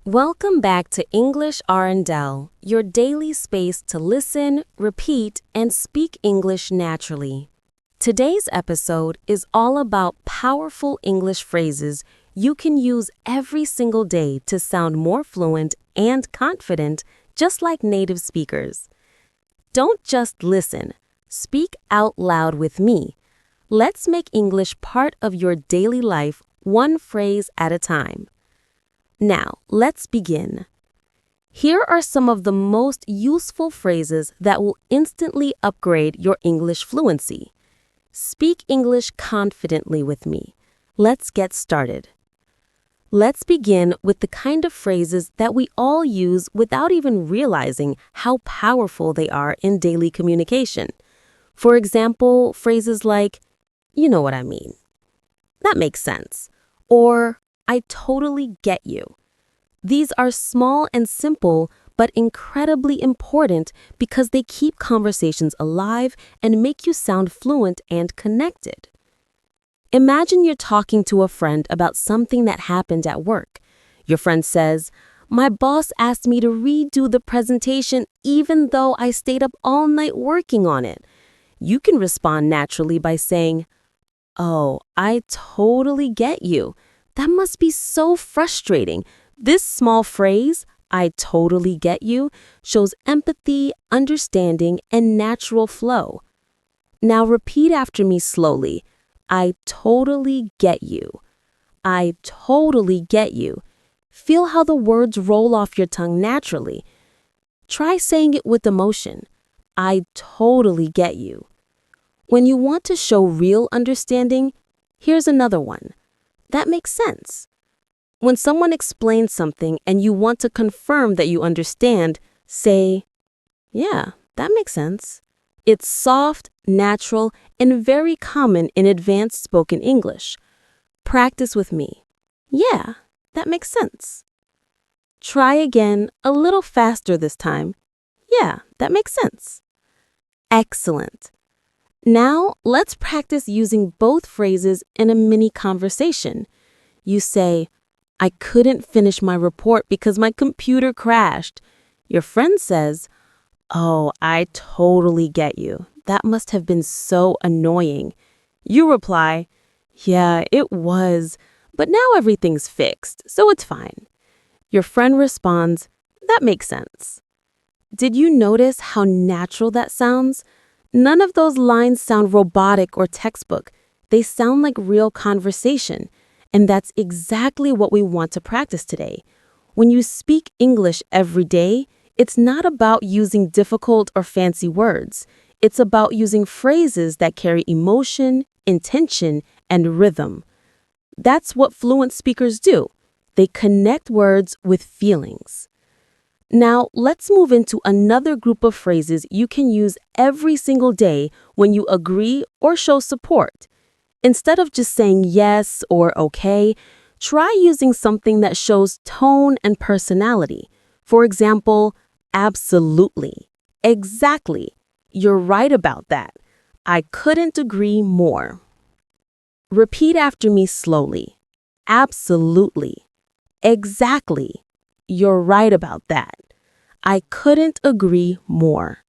Welcome back to English R&L, your daily space to listen, repeat, and speak English naturally. Today's episode is all about powerful English phrases you can use every single day to sound more fluent and confident, just like native speakers. Don't just listen. Speak out loud with me. Let's make English part of your daily life, one phrase at a time. Now, let's begin. Here are some of the most useful phrases that will instantly upgrade your English fluency. Speak English confidently with me. Let's get started. Let's begin with the kind of phrases that we all use without even realizing how powerful they are in daily communication. For example, phrases like, "You know what I mean." That makes sense. Or, "I totally get you." These are small and simple, but incredibly important because they keep conversations alive and make you sound fluent and connected. Imagine you're talking to a friend about something that happened at work. Your friend says, "My boss asked me to redo the presentation even though I stayed up all night working on it." You can respond naturally by saying, "Oh, I totally get you. That must be so frustrating." This small phrase, "I totally get you," shows empathy, understanding, and natural flow. Now repeat after me slowly. I totally get you. I totally get you. Feel how the words roll off your tongue naturally. Try saying it with emotion. I totally get you. When you want to show real understanding, here's another one. That makes sense. When someone explains something and you want to confirm that you understand, say, "Yeah, that makes sense." It's soft, natural, and very common in advanced spoken English. Practice with me. "Yeah, that makes sense." Try again, a little faster this time. "Yeah, that makes sense." Excellent. Now, let's practice using both phrases in a mini conversation. You say, "I couldn't finish my report because my computer crashed." Your friend says, "Oh, I totally get you. That must have been so annoying." You reply, "Yeah, it was, but now everything's fixed, so it's fine." Your friend responds, "That makes sense." Did you notice how natural that sounds? None of those lines sound robotic or textbook. They sound like real conversation. And that's exactly what we want to practice today. When you speak English every day, it's not about using difficult or fancy words. It's about using phrases that carry emotion, intention, and rhythm. That's what fluent speakers do. They connect words with feelings. Now, let's move into another group of phrases you can use every single day when you agree or show support. Instead of just saying yes or okay, try using something that shows tone and personality. For example, absolutely, exactly, you're right about that, I couldn't agree more. Repeat after me slowly. Absolutely, exactly, you're right about that, I couldn't agree more.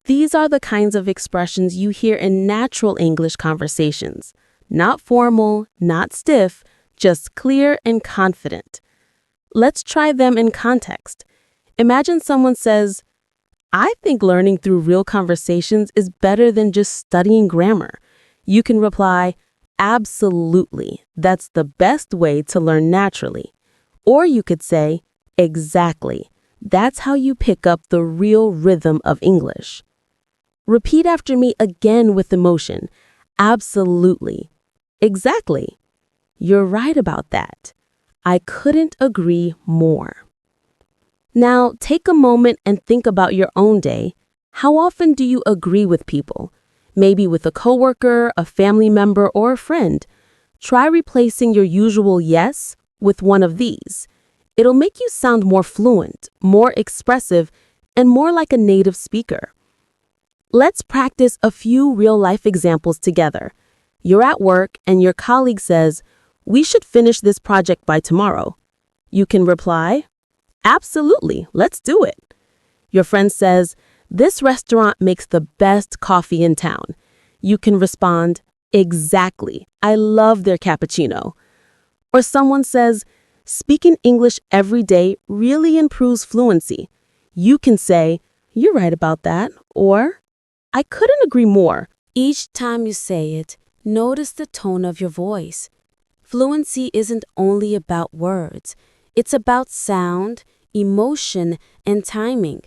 These are the kinds of expressions you hear in natural English conversations. Not formal, not stiff, just clear and confident. Let's try them in context. Imagine someone says, "I think learning through real conversations is better than just studying grammar." You can reply, "Absolutely, that's the best way to learn naturally." Or you could say, "Exactly, that's how you pick up the real rhythm of English." Repeat after me again with emotion. Absolutely. Exactly. You're right about that. I couldn't agree more. Now, take a moment and think about your own day. How often do you agree with people? Maybe with a coworker, a family member, or a friend. Try replacing your usual yes with one of these. It'll make you sound more fluent, more expressive, and more like a native speaker. Let's practice a few real-life examples together. You're at work and your colleague says, "We should finish this project by tomorrow." You can reply, "Absolutely, let's do it." Your friend says, "This restaurant makes the best coffee in town." You can respond, "Exactly, I love their cappuccino." Or someone says, "Speaking English every day really improves fluency." You can say, "You're right about that," or "I couldn't agree more." Each time you say it, notice the tone of your voice. Fluency isn't only about words, it's about sound, emotion, and timing.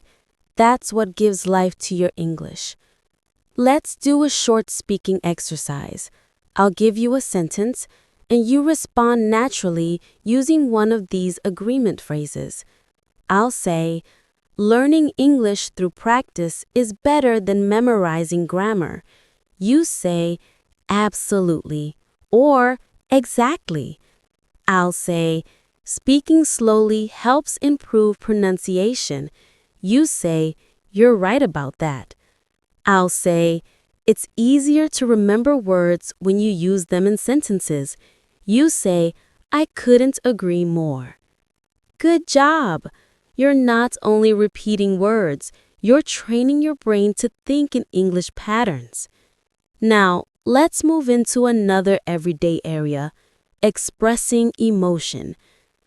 That's what gives life to your English. Let's do a short speaking exercise. I'll give you a sentence, and you respond naturally using one of these agreement phrases. I'll say, "Learning English through practice is better than memorizing grammar." You say, "Absolutely," or "Exactly." I'll say, "Speaking slowly helps improve pronunciation." You say, "You're right about that." I'll say, "It's easier to remember words when you use them in sentences." You say, "I couldn't agree more." Good job! You're not only repeating words, you're training your brain to think in English patterns. Now, let's move into another everyday area, expressing emotion.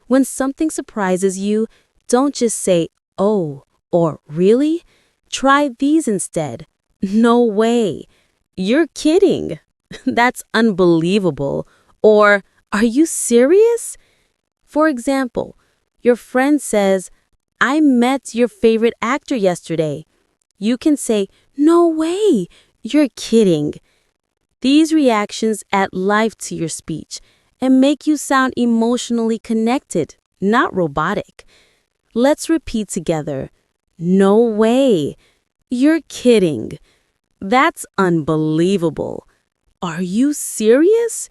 When something surprises you, don't just say, "Oh," or "Really?" Try these instead. "No way." "You're kidding." "That's unbelievable." Or, "Are you serious?" For example, your friend says, "I met your favorite actor yesterday." You can say, "No way." "You're kidding." These reactions add life to your speech and make you sound emotionally connected, not robotic. Let's repeat together. "No way." "You're kidding." "That's unbelievable." "Are you serious?"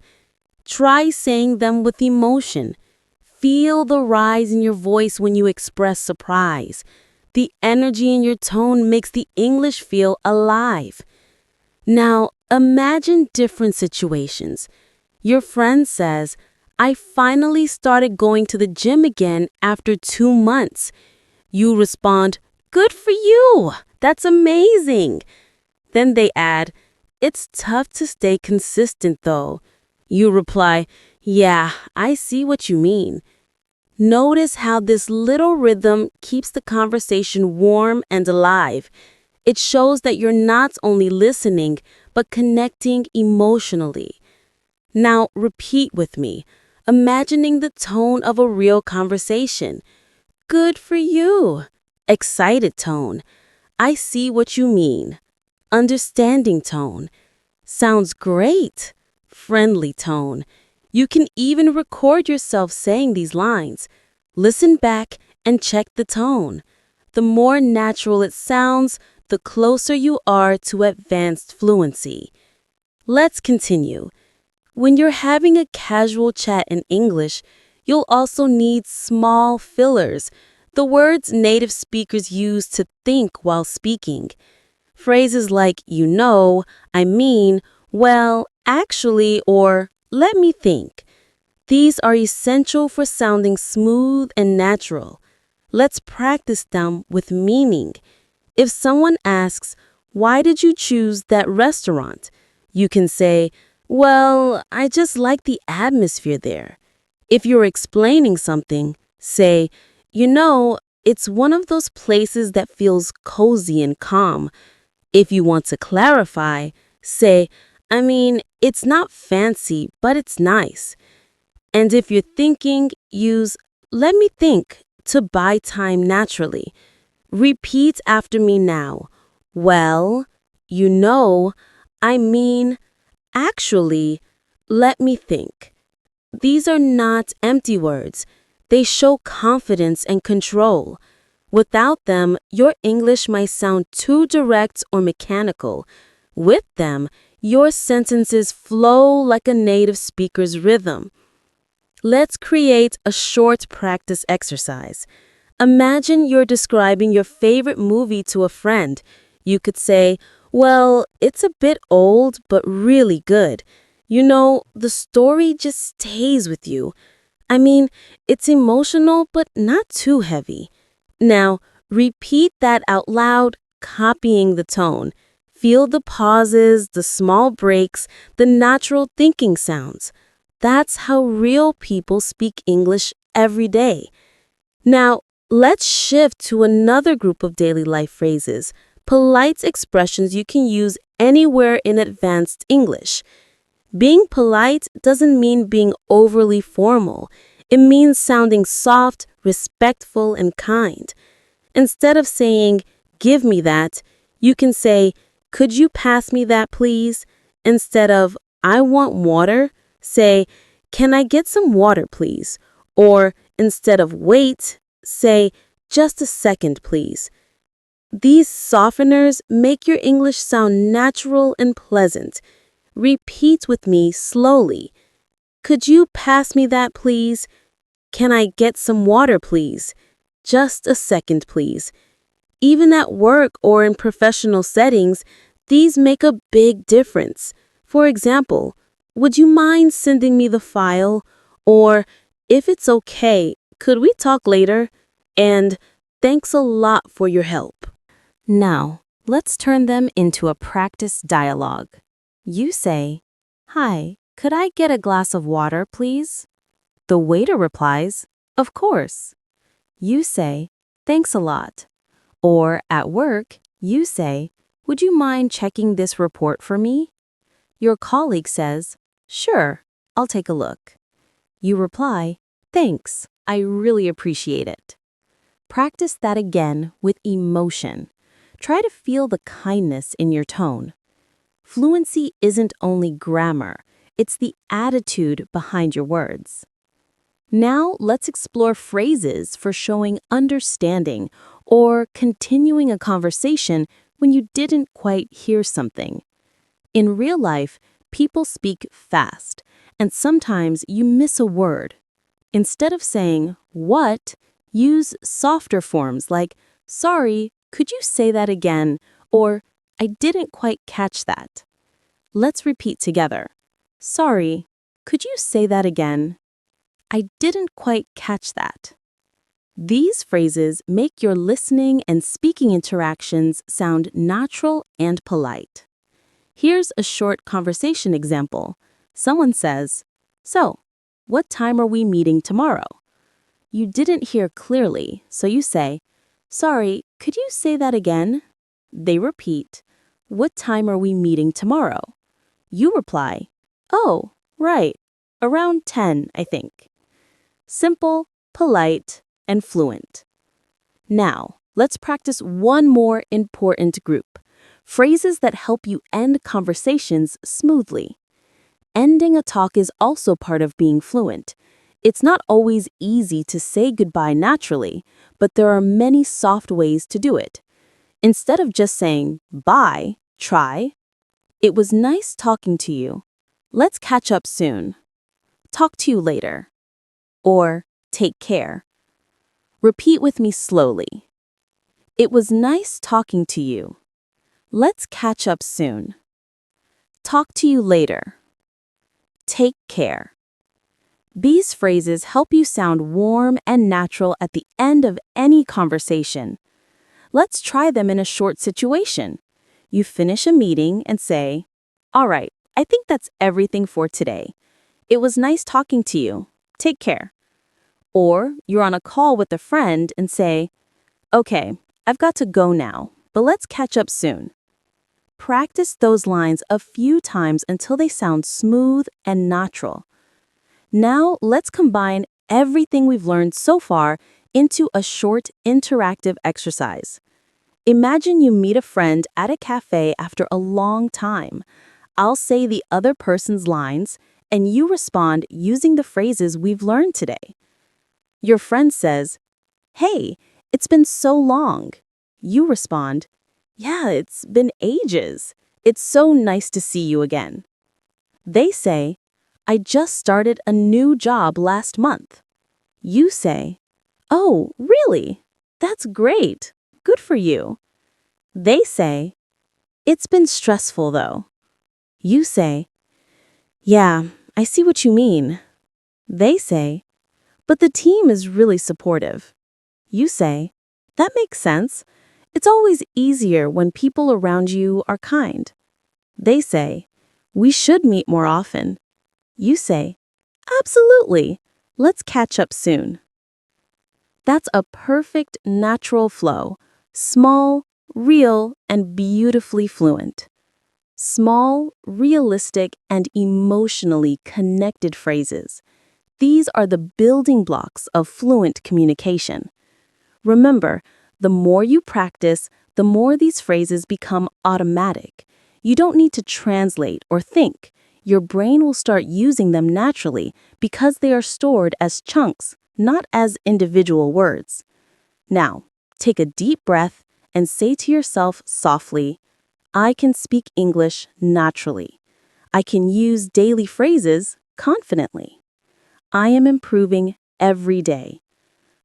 Try saying them with emotion. Feel the rise in your voice when you express surprise. The energy in your tone makes the English feel alive. Now, imagine different situations. Your friend says, "I finally started going to the gym again after 2 months." You respond, "Good for you. That's amazing." Then they add, "It's tough to stay consistent though." You reply, "Yeah, I see what you mean." Notice how this little rhythm keeps the conversation warm and alive. It shows that you're not only listening, but connecting emotionally. Now repeat with me, imagining the tone of a real conversation. "Good for you." Excited tone. "I see what you mean." Understanding tone. "Sounds great." Friendly tone. You can even record yourself saying these lines. Listen back and check the tone. The more natural it sounds, the closer you are to advanced fluency. Let's continue. When you're having a casual chat in English, you'll also need small fillers, the words native speakers use to think while speaking. Phrases like "you know," "I mean," "well," "actually," or "let me think." These are essential for sounding smooth and natural. Let's practice them with meaning. If someone asks, "Why did you choose that restaurant?" You can say, "Well, I just like the atmosphere there." If you're explaining something, say, "You know, it's one of those places that feels cozy and calm." If you want to clarify, say, "I mean, it's not fancy, but it's nice." And if you're thinking, use "let me think" to buy time naturally. Repeat after me now. "Well, you know, I mean, actually, let me think." These are not empty words. They show confidence and control. Without them, your English might sound too direct or mechanical. With them, your sentences flow like a native speaker's rhythm. Let's create a short practice exercise. Imagine you're describing your favorite movie to a friend. You could say, "Well, it's a bit old, but really good. You know, the story just stays with you." I mean, it's emotional, but not too heavy. Now, repeat that out loud, copying the tone. Feel the pauses, the small breaks, the natural thinking sounds. That's how real people speak English every day. Now, let's shift to another group of daily life phrases, polite expressions you can use anywhere in advanced English. Being polite doesn't mean being overly formal. It means sounding soft, respectful, and kind. Instead of saying, "Give me that," you can say, "Could you pass me that, please?" Instead of, "I want water," say, "Can I get some water, please?" Or instead of "wait," say, "Just a second, please." These softeners make your English sound natural and pleasant. Repeat with me slowly. Could you pass me that, please? Can I get some water, please? Just a second, please. Even at work or in professional settings, these make a big difference. For example, would you mind sending me the file? Or, if it's okay, could we talk later? And thanks a lot for your help. Now, let's turn them into a practice dialogue. You say, "Hi, could I get a glass of water, please?" The waiter replies, "Of course." You say, "Thanks a lot." Or at work, you say, "Would you mind checking this report for me?" Your colleague says, "Sure, I'll take a look." You reply, "Thanks, I really appreciate it." Practice that again with emotion. Try to feel the kindness in your tone. Fluency isn't only grammar, it's the attitude behind your words. Now let's explore phrases for showing understanding or continuing a conversation when you didn't quite hear something. In real life, people speak fast, and sometimes you miss a word. Instead of saying, "What?" use softer forms like, "Sorry, could you say that again?" Or, "I didn't quite catch that." Let's repeat together. "Sorry, could you say that again?" "I didn't quite catch that." These phrases make your listening and speaking interactions sound natural and polite. Here's a short conversation example. Someone says, "So, what time are we meeting tomorrow?" You didn't hear clearly, so you say, "Sorry, could you say that again?" They repeat, "What time are we meeting tomorrow?" You reply, "Oh, right, around 10, I think." Simple, polite, and fluent. Now, let's practice one more important group, phrases that help you end conversations smoothly. Ending a talk is also part of being fluent. It's not always easy to say goodbye naturally, but there are many soft ways to do it. Instead of just saying, "Bye," try, "It was nice talking to you. Let's catch up soon." "Talk to you later." Or, "Take care." Repeat with me slowly. "It was nice talking to you. Let's catch up soon." "Talk to you later." "Take care." These phrases help you sound warm and natural at the end of any conversation. Let's try them in a short situation. You finish a meeting and say, "All right, I think that's everything for today. It was nice talking to you. Take care." Or you're on a call with a friend and say, "Okay, I've got to go now, but let's catch up soon." Practice those lines a few times until they sound smooth and natural. Now, let's combine everything we've learned so far into a short, interactive exercise. Imagine you meet a friend at a cafe after a long time. I'll say the other person's lines, and you respond using the phrases we've learned today. Your friend says, "Hey, it's been so long." You respond, "Yeah, it's been ages. It's so nice to see you again." They say, "I just started a new job last month." You say, "Oh, really? That's great. Good for you." They say, "It's been stressful though." You say, "Yeah, I see what you mean." They say, but the team is really supportive. You say, that makes sense. It's always easier when people around you are kind. They say, we should meet more often. You say, absolutely. Let's catch up soon. That's a perfect natural flow. Small, real, and beautifully fluent. Small, realistic, and emotionally connected phrases. These are the building blocks of fluent communication. Remember, the more you practice, the more these phrases become automatic. You don't need to translate or think. Your brain will start using them naturally because they are stored as chunks, not as individual words. Now, take a deep breath and say to yourself softly, I can speak English naturally. I can use daily phrases confidently. I am improving every day.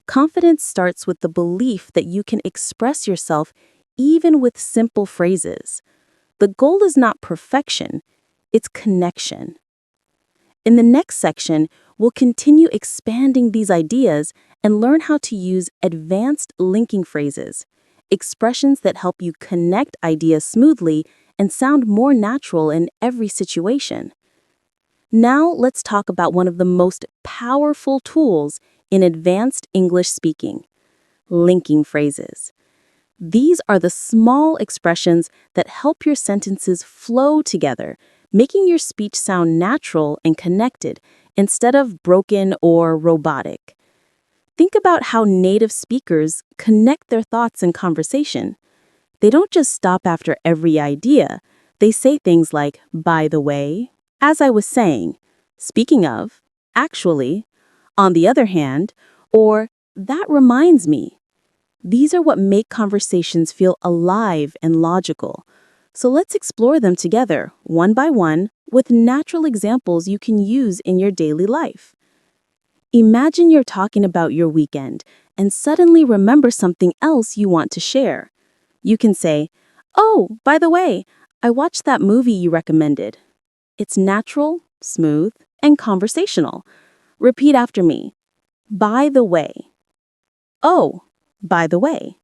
Confidence starts with the belief that you can express yourself even with simple phrases. The goal is not perfection, it's connection. In the next section, we'll continue expanding these ideas and learn how to use advanced linking phrases, expressions that help you connect ideas smoothly and sound more natural in every situation. Now let's talk about one of the most powerful tools in advanced English speaking, linking phrases. These are the small expressions that help your sentences flow together, making your speech sound natural and connected instead of broken or robotic. Think about how native speakers connect their thoughts in conversation. They don't just stop after every idea. They say things like, by the way, as I was saying, speaking of, actually, on the other hand, or that reminds me. These are what make conversations feel alive and logical. So let's explore them together, one by one, with natural examples you can use in your daily life. Imagine you're talking about your weekend and suddenly remember something else you want to share. You can say, oh, by the way, I watched that movie you recommended. It's natural, smooth, and conversational. Repeat after me. By the way. Oh, by the way.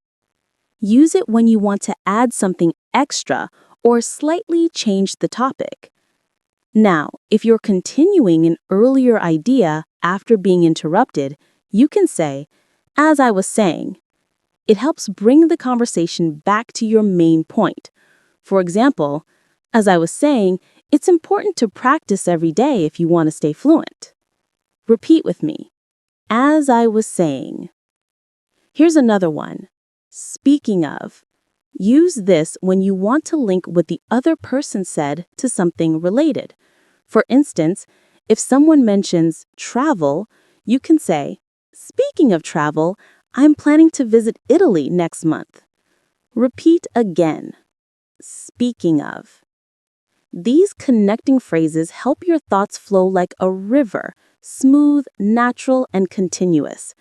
Use it when you want to add something extra or slightly change the topic. Now, if you're continuing an earlier idea after being interrupted, you can say, as I was saying. It helps bring the conversation back to your main point. For example, as I was saying, it's important to practice every day if you want to stay fluent. Repeat with me. As I was saying. Here's another one. Speaking of. Use this when you want to link what the other person said to something related. For instance, if someone mentions travel, you can say, speaking of travel, I'm planning to visit Italy next month. Repeat again. Speaking of. These connecting phrases help your thoughts flow like a river, smooth, natural, and continuous.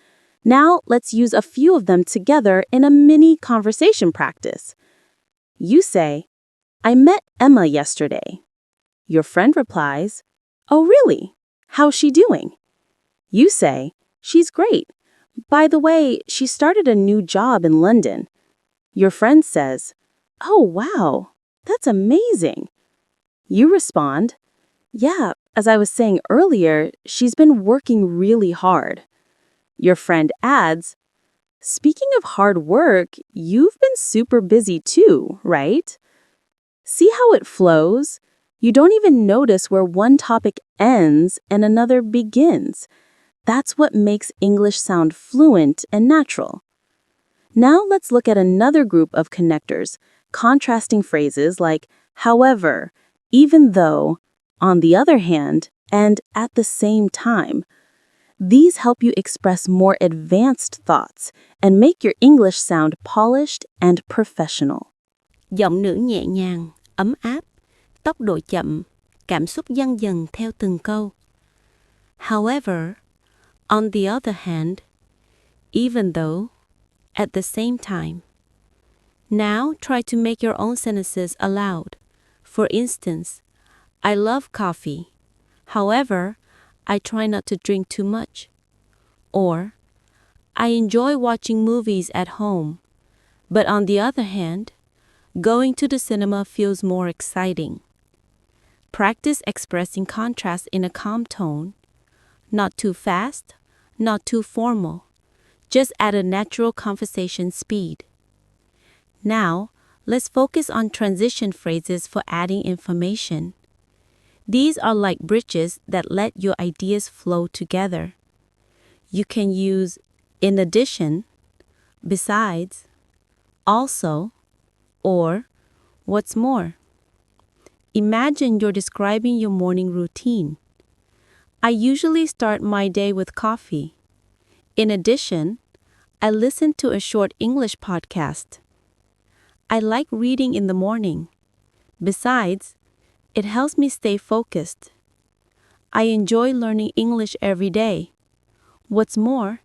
Now, let's use a few of them together in a mini conversation practice. You say, I met Emma yesterday. Your friend replies, oh, really? How's she doing? You say, she's great. By the way, she started a new job in London. Your friend says, oh, wow, that's amazing. You respond, yeah, as I was saying earlier, she's been working really hard. Your friend adds, speaking of hard work, you've been super busy too, right? See how it flows? You don't even notice where one topic ends and another begins. That's what makes English sound fluent and natural. Now let's look at another group of connectors, contrasting phrases like however, even though, on the other hand, and at the same time. These help you express more advanced thoughts and make your English sound polished and professional. Giọng nữ nhẹ nhàng, ấm áp, tốc độ chậm, cảm xúc dâng dần theo từng câu. However, on the other hand, even though, at the same time. Now try to make your own sentences aloud. For instance, I love coffee. However, I try not to drink too much. Or, I enjoy watching movies at home, but on the other hand, going to the cinema feels more exciting. Practice expressing contrast in a calm tone, not too fast, not too formal, just at a natural conversation speed. Now, let's focus on transition phrases for adding information. These are like bridges that let your ideas flow together. You can use in addition, besides, also, or what's more. Imagine you're describing your morning routine. I usually start my day with coffee. In addition, I listen to a short English podcast. I like reading in the morning. Besides, it helps me stay focused. I enjoy learning English every day. What's more,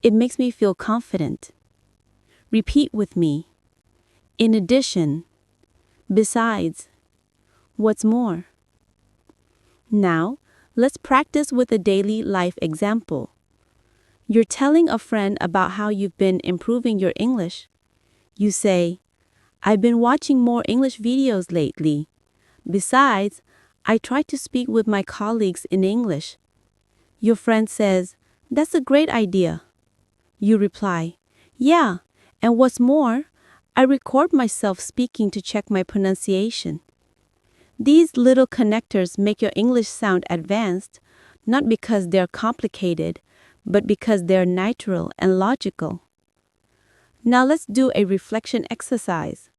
it makes me feel confident. Repeat with me. In addition, besides, what's more. Now, let's practice with a daily life example. You're telling a friend about how you've been improving your English. You say, I've been watching more English videos lately. Besides, I try to speak with my colleagues in English. Your friend says, that's a great idea. You reply, yeah, and what's more, I record myself speaking to check my pronunciation. These little connectors make your English sound advanced, not because they're complicated, but because they're natural and logical. Now let's do a reflection exercise.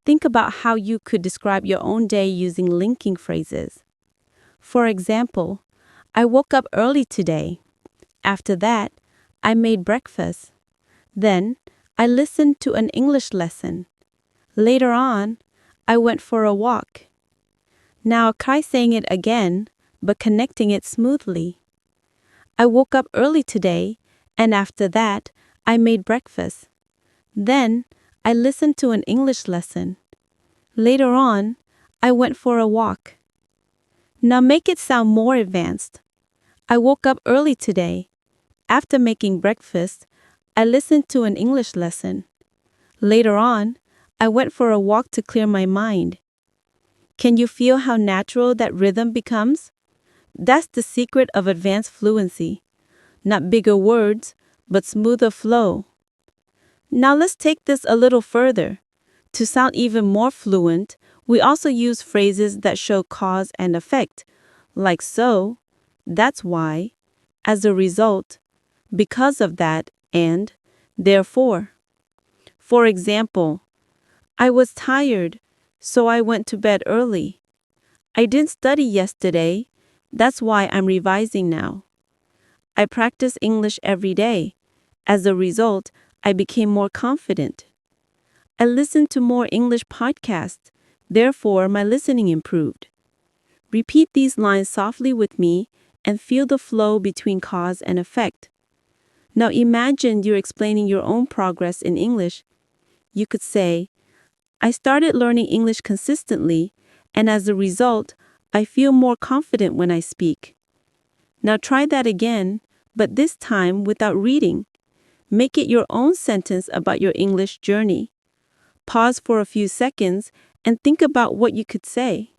Think about how you could describe your own day using linking phrases. For example, I woke up early today. After that, I made breakfast. Then, I listened to an English lesson. Later on, I went for a walk. Now try saying it again, but connecting it smoothly. I woke up early today, and after that, I made breakfast. Then, I listened to an English lesson. Later on, I went for a walk. Now make it sound more advanced. I woke up early today. After making breakfast, I listened to an English lesson. Later on, I went for a walk to clear my mind. Can you feel how natural that rhythm becomes? That's the secret of advanced fluency. Not bigger words, but smoother flow. Now let's take this a little further. To sound even more fluent, we also use phrases that show cause and effect, like so, that's why, as a result, because of that, and therefore. For example, I was tired, so I went to bed early. I didn't study yesterday, that's why I'm revising now. I practice English every day. As a result, I became more confident. I listened to more English podcasts, therefore my listening improved. Repeat these lines softly with me and feel the flow between cause and effect. Now imagine you're explaining your own progress in English. You could say, I started learning English consistently, and as a result, I feel more confident when I speak. Now try that again, but this time without reading. Make it your own sentence about your English journey. Pause for a few seconds and think about what you could say.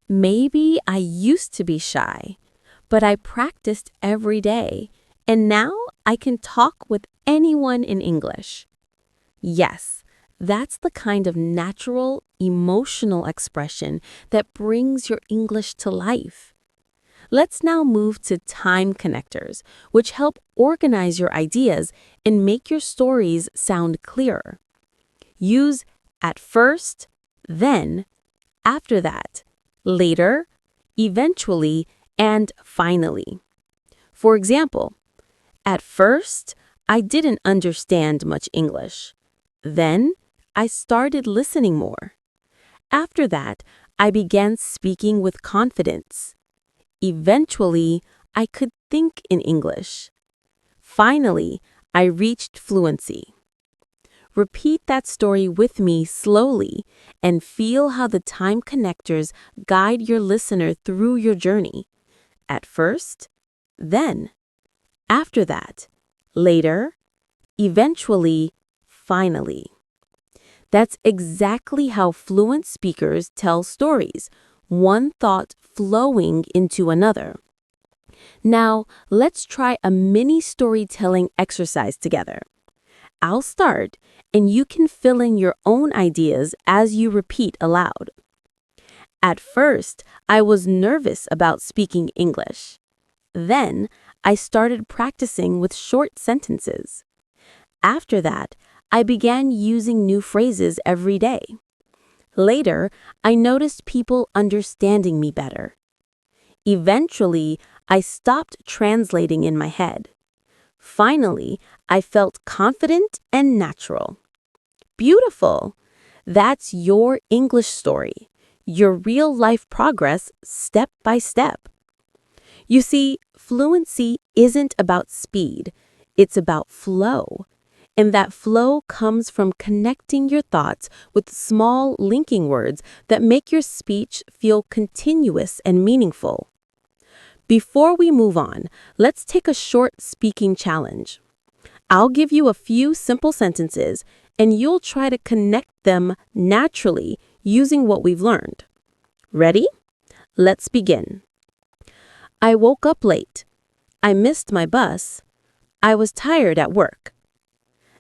Maybe I used to be shy, but I practiced every day, and now I can talk with anyone in English. Yes, that's the kind of natural, emotional expression that brings your English to life. Let's now move to time connectors, which help organize your ideas and make your stories sound clearer. Use at first, then, after that, later, eventually, and finally. For example, at first, I didn't understand much English. Then, I started listening more. After that, I began speaking with confidence. Eventually, I could think in English. Finally, I reached fluency. Repeat that story with me slowly and feel how the time connectors guide your listener through your journey. At first, then, after that, later, eventually, finally. That's exactly how fluent speakers tell stories, one thought flowing into another. Now, let's try a mini storytelling exercise together. I'll start, and you can fill in your own ideas as you repeat aloud. At first, I was nervous about speaking English. Then, I started practicing with short sentences. After that, I began using new phrases every day. Later, I noticed people understanding me better. Eventually, I stopped translating in my head. Finally, I felt confident and natural. Beautiful! That's your English story, your real-life progress step by step. You see, fluency isn't about speed, it's about flow. And that flow comes from connecting your thoughts with small linking words that make your speech feel continuous and meaningful. Before we move on, let's take a short speaking challenge. I'll give you a few simple sentences, and you'll try to connect them naturally using what we've learned. Ready? Let's begin. I woke up late. I missed my bus. I was tired at work.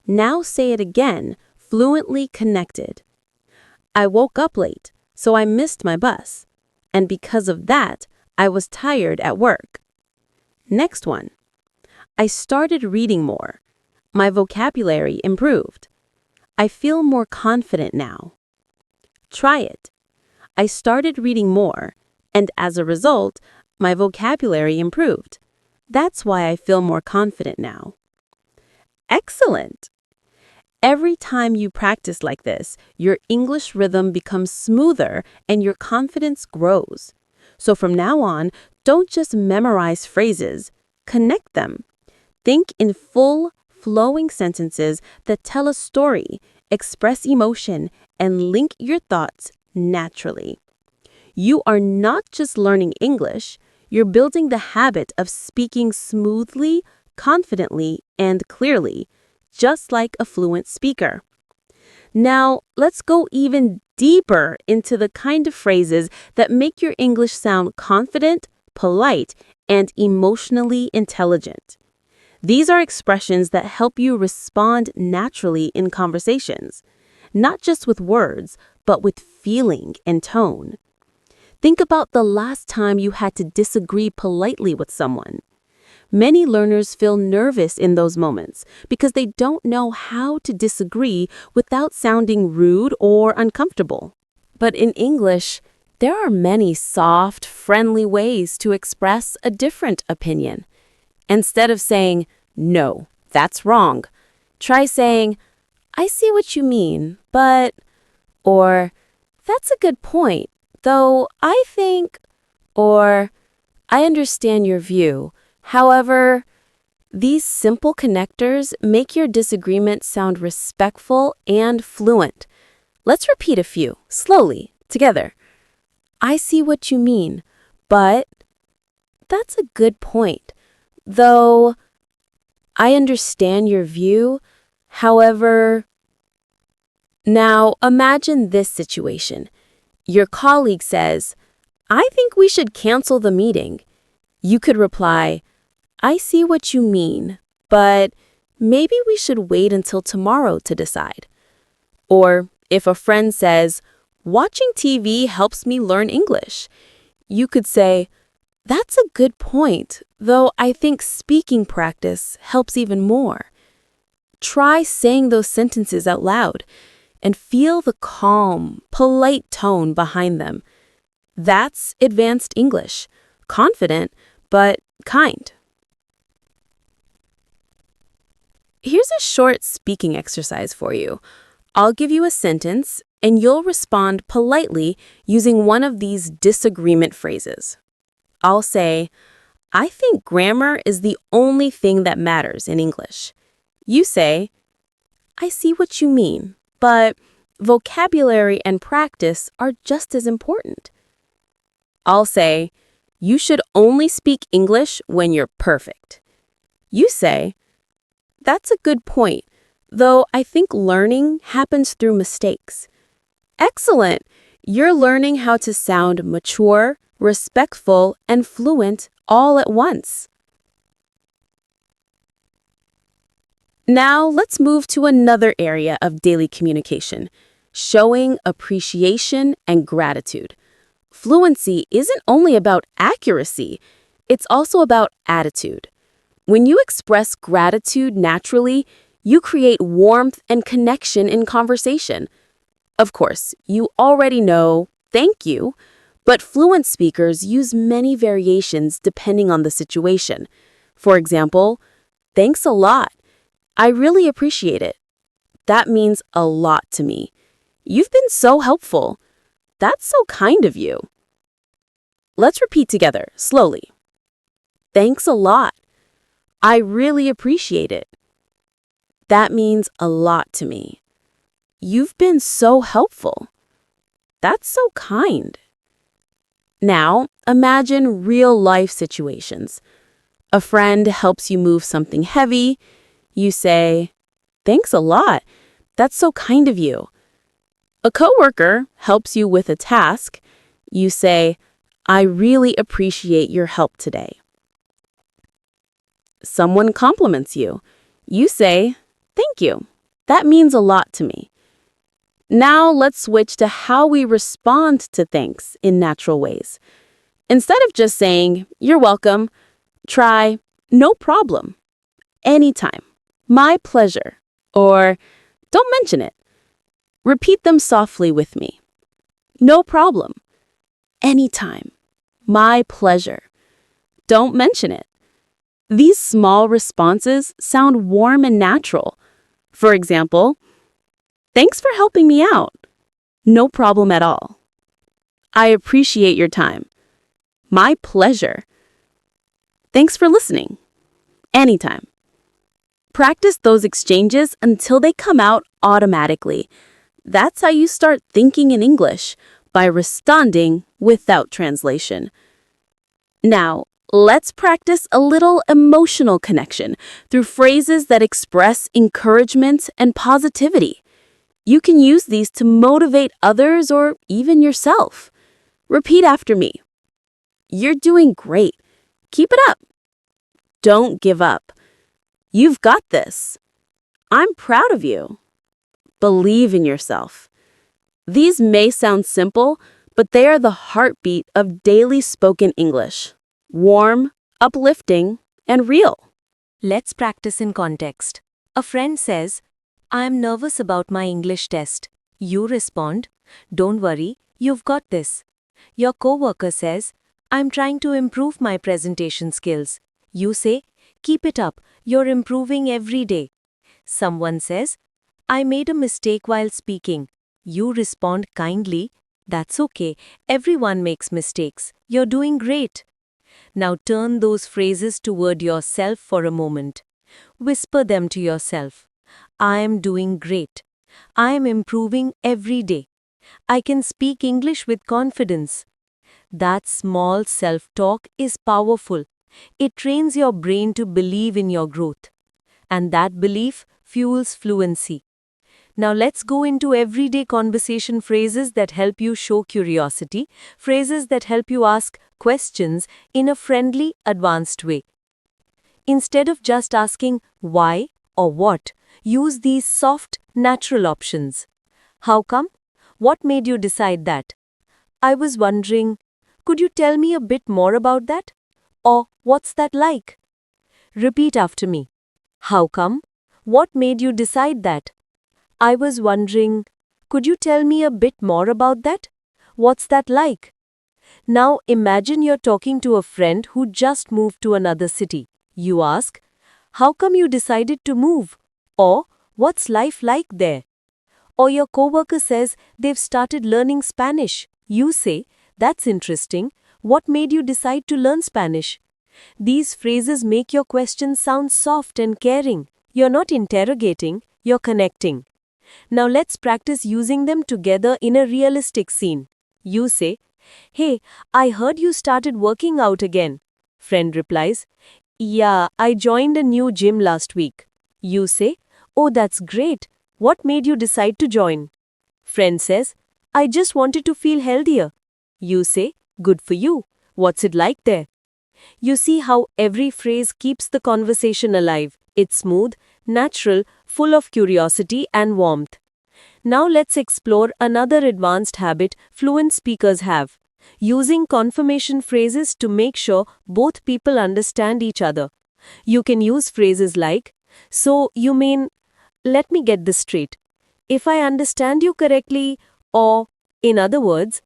Now say it again, fluently connected. I woke up late, so I missed my bus. And because of that, I was tired at work. Next one. I started reading more. My vocabulary improved. I feel more confident now. Try it. I started reading more, and as a result, my vocabulary improved. That's why I feel more confident now. Excellent! Every time you practice like this, your English rhythm becomes smoother and your confidence grows. So from now on, don't just memorize phrases, connect them. Think in full, flowing sentences that tell a story, express emotion, and link your thoughts naturally. You are not just learning English, you're building the habit of speaking smoothly, confidently, and clearly, just like a fluent speaker. Now, let's go even deeper into the kind of phrases that make your English sound confident, polite, and emotionally intelligent. These are expressions that help you respond naturally in conversations, not just with words, but with feeling and tone. Think about the last time you had to disagree politely with someone. Many learners feel nervous in those moments because they don't know how to disagree without sounding rude or uncomfortable. But in English, there are many soft, friendly ways to express a different opinion. Instead of saying, "No, that's wrong," try saying, "I see what you mean, but," or "That's a good point, though I think," or "I understand your view. However," these simple connectors make your disagreement sound respectful and fluent. Let's repeat a few, slowly, together. I see what you mean, but that's a good point. Though I understand your view, however. Now imagine this situation. Your colleague says, "I think we should cancel the meeting." You could reply, "I see what you mean, but maybe we should wait until tomorrow to decide." Or if a friend says, "Watching TV helps me learn English," you could say, "That's a good point, though I think speaking practice helps even more." Try saying those sentences out loud and feel the calm, polite tone behind them. That's advanced English, confident, but kind. Here's a short speaking exercise for you. I'll give you a sentence, and you'll respond politely using one of these disagreement phrases. I'll say, "I think grammar is the only thing that matters in English." You say, "I see what you mean, but vocabulary and practice are just as important." I'll say, "You should only speak English when you're perfect." You say, That's a good point, though I think learning happens through mistakes. Excellent! You're learning how to sound mature, respectful, and fluent all at once. Now let's move to another area of daily communication, showing appreciation and gratitude. Fluency isn't only about accuracy, it's also about attitude. When you express gratitude naturally, you create warmth and connection in conversation. Of course, you already know thank you, but fluent speakers use many variations depending on the situation. For example, thanks a lot. I really appreciate it. That means a lot to me. You've been so helpful. That's so kind of you. Let's repeat together, slowly. Thanks a lot. I really appreciate it. That means a lot to me. You've been so helpful. That's so kind. Now, imagine real-life situations. A friend helps you move something heavy. You say, thanks a lot. That's so kind of you. A coworker helps you with a task. You say, I really appreciate your help today. Someone compliments you. You say, thank you. That means a lot to me. Now let's switch to how we respond to thanks in natural ways. Instead of just saying, you're welcome, try, no problem, anytime, my pleasure, or don't mention it. Repeat them softly with me. No problem, anytime, my pleasure, don't mention it. These small responses sound warm and natural. For example, thanks for helping me out. No problem at all. I appreciate your time. My pleasure. Thanks for listening. Anytime. Practice those exchanges until they come out automatically. That's how you start thinking in English, by responding without translation. Now, let's practice a little emotional connection through phrases that express encouragement and positivity. You can use these to motivate others or even yourself. Repeat after me. You're doing great. Keep it up. Don't give up. You've got this. I'm proud of you. Believe in yourself. These may sound simple, but they are the heartbeat of daily spoken English. Warm, uplifting, and real. Let's practice in context. A friend says, I'm nervous about my English test. You respond, don't worry, you've got this. Your coworker says, I'm trying to improve my presentation skills. You say, keep it up, you're improving every day. Someone says, I made a mistake while speaking. You respond kindly, that's okay, everyone makes mistakes, you're doing great. Now turn those phrases toward yourself for a moment. Whisper them to yourself. I am doing great. I am improving every day. I can speak English with confidence. That small self-talk is powerful. It trains your brain to believe in your growth. And that belief fuels fluency. Now let's go into everyday conversation phrases that help you show curiosity, phrases that help you ask questions in a friendly, advanced way. Instead of just asking why or what, use these soft, natural options. How come? What made you decide that? I was wondering, could you tell me a bit more about that? Or what's that like? Repeat after me. How come? What made you decide that? I was wondering, could you tell me a bit more about that? What's that like? Now imagine you're talking to a friend who just moved to another city. You ask, how come you decided to move? Or, what's life like there? Or your coworker says they've started learning Spanish. You say, that's interesting. What made you decide to learn Spanish? These phrases make your question sound soft and caring. You're not interrogating, you're connecting. Now let's practice using them together in a realistic scene. You say, hey, I heard you started working out again. Friend replies, yeah, I joined a new gym last week. You say, "Oh, that's great. What made you decide to join?" Friend says, "I just wanted to feel healthier." You say, "Good for you. What's it like there?" You see how every phrase keeps the conversation alive. It's smooth, natural, full of curiosity and warmth. Now let's explore another advanced habit fluent speakers have: using confirmation phrases to make sure both people understand each other. You can use phrases like, "So you mean, let me get this straight. If I understand you correctly," or, in other words,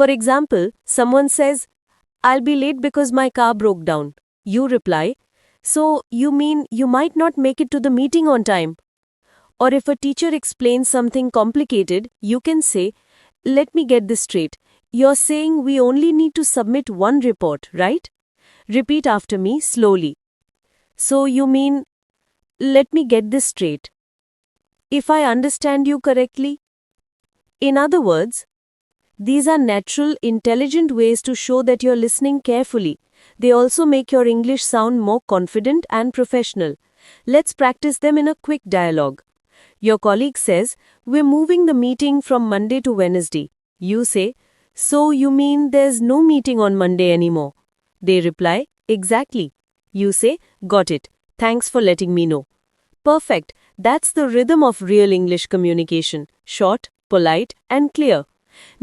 for example, someone says, "I'll be late because my car broke down." You reply, "So you mean you might not make it to the meeting on time?" Or if a teacher explains something complicated, you can say, "Let me get this straight. You're saying we only need to submit one report, right?" Repeat after me slowly. "So you mean, let me get this straight. If I understand you correctly." In other words, these are natural, intelligent ways to show that you're listening carefully. They also make your English sound more confident and professional. Let's practice them in a quick dialogue. Your colleague says, "We're moving the meeting from Monday to Wednesday." You say, "So you mean there's no meeting on Monday anymore?" They reply, "Exactly." You say, "Got it. Thanks for letting me know." Perfect. That's the rhythm of real English communication: short, polite, and clear.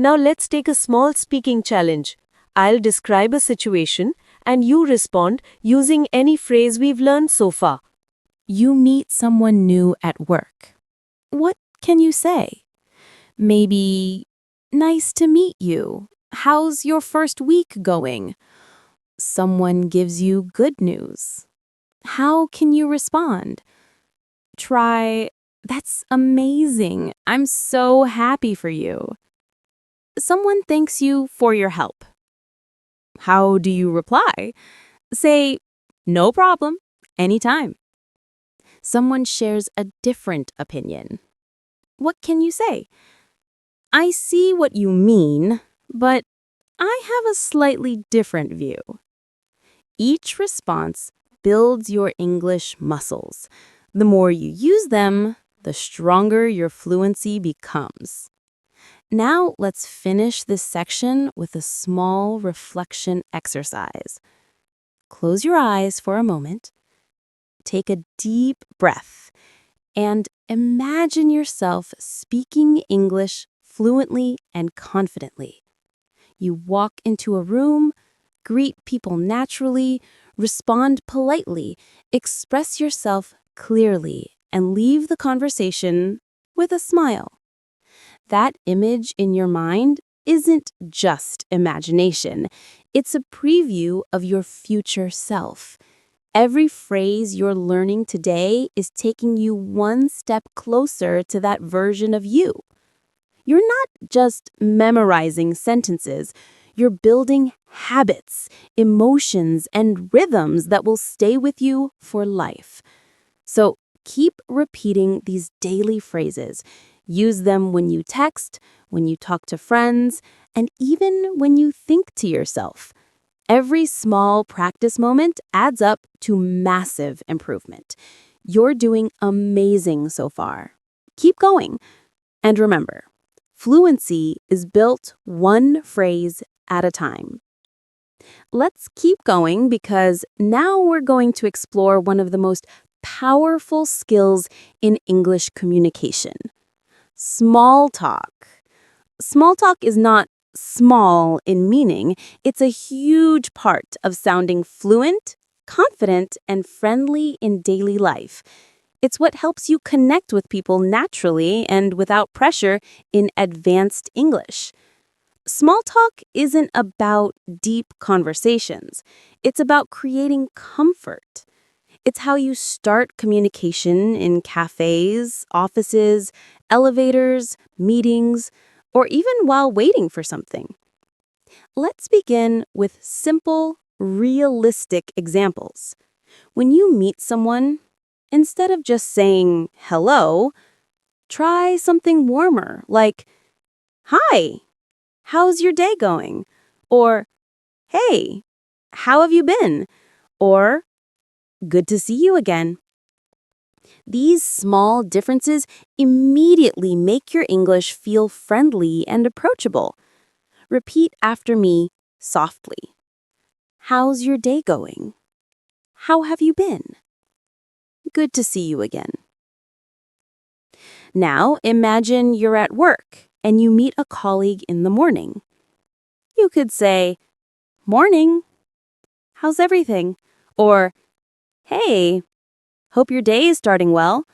Now let's take a small speaking challenge. I'll describe a situation, and you respond using any phrase we've learned so far. You meet someone new at work. What can you say? Maybe, "Nice to meet you. How's your first week going?" Someone gives you good news. How can you respond? Try, "That's amazing. I'm so happy for you." Someone thanks you for your help. How do you reply? Say, "No problem. Anytime." Someone shares a different opinion. What can you say? "I see what you mean, but I have a slightly different view." Each response builds your English muscles. The more you use them, the stronger your fluency becomes. Now let's finish this section with a small reflection exercise. Close your eyes for a moment. Take a deep breath and imagine yourself speaking English fluently and confidently. You walk into a room, greet people naturally, respond politely, express yourself clearly, and leave the conversation with a smile. That image in your mind isn't just imagination. It's a preview of your future self. Every phrase you're learning today is taking you one step closer to that version of you. You're not just memorizing sentences. You're building habits, emotions, and rhythms that will stay with you for life. So keep repeating these daily phrases. Use them when you text, when you talk to friends, and even when you think to yourself. Every small practice moment adds up to massive improvement. You're doing amazing so far. Keep going. And remember, fluency is built one phrase at a time. Let's keep going because now we're going to explore one of the most powerful skills in English communication: small talk. Small talk is not small in meaning, it's a huge part of sounding fluent, confident, and friendly in daily life. It's what helps you connect with people naturally and without pressure in advanced English. Small talk isn't about deep conversations. It's about creating comfort. It's how you start communication in cafes, offices, elevators, meetings, or even while waiting for something. Let's begin with simple, realistic examples. When you meet someone, instead of just saying hello, try something warmer like, "Hi, how's your day going?" Or, "Hey, how have you been?" Or, "Good to see you again." These small differences immediately make your English feel friendly and approachable. Repeat after me softly. How's your day going? How have you been? Good to see you again. Now imagine you're at work and you meet a colleague in the morning. You could say, "Morning. How's everything?" Or, "Hey, hope your day is starting well."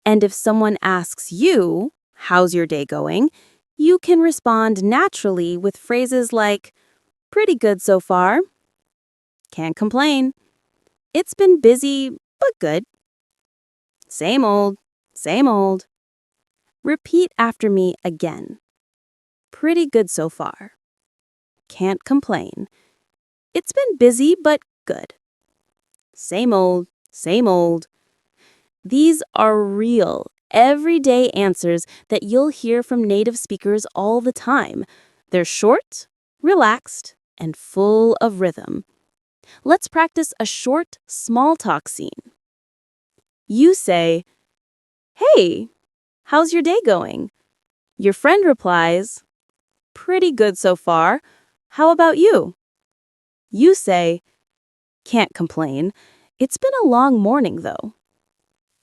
And if someone asks you, "How's your day going?" you can respond naturally with phrases like, "Pretty good so far." "Can't complain." "It's been busy, but good." "Same old, same old." Repeat after me again. "Pretty good so far." "Can't complain." "It's been busy, but good." "Same old, same old." These are real, everyday answers that you'll hear from native speakers all the time. They're short, relaxed, and full of rhythm. Let's practice a short, small talk scene. You say, "Hey, how's your day going?" Your friend replies, "Pretty good so far. How about you?" You say, "Can't complain. It's been a long morning, though."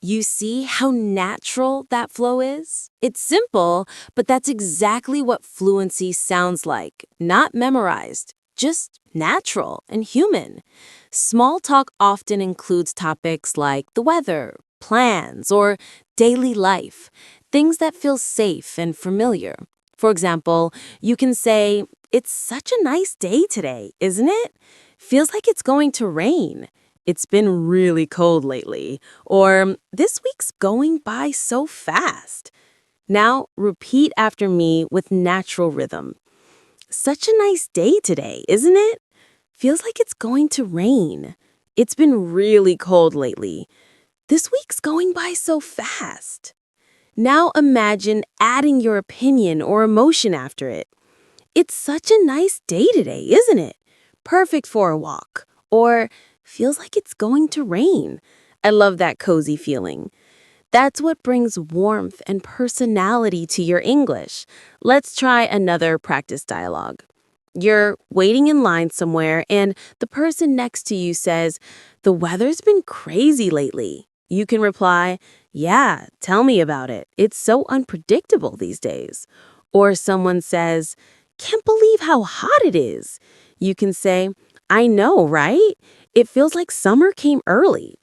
You see how natural that flow is? It's simple, but that's exactly what fluency sounds like. Not memorized, just natural and human. Small talk often includes topics like the weather, plans, or daily life, things that feel safe and familiar. For example, you can say, "It's such a nice day today, isn't it? Feels like it's going to rain. It's been really cold lately." Or, "This week's going by so fast." Now, repeat after me with natural rhythm. "Such a nice day today, isn't it? Feels like it's going to rain. It's been really cold lately. This week's going by so fast." Now imagine adding your opinion or emotion after it. "It's such a nice day today, isn't it? Perfect for a walk." Or, "Feels like it's going to rain." I love that cozy feeling. That's what brings warmth and personality to your English. Let's try another practice dialogue. You're waiting in line somewhere, and the person next to you says, "The weather's been crazy lately." You can reply, "Yeah, tell me about it. It's so unpredictable these days." Or someone says, "Can't believe how hot it is." You can say, "I know, right? It feels like summer came early."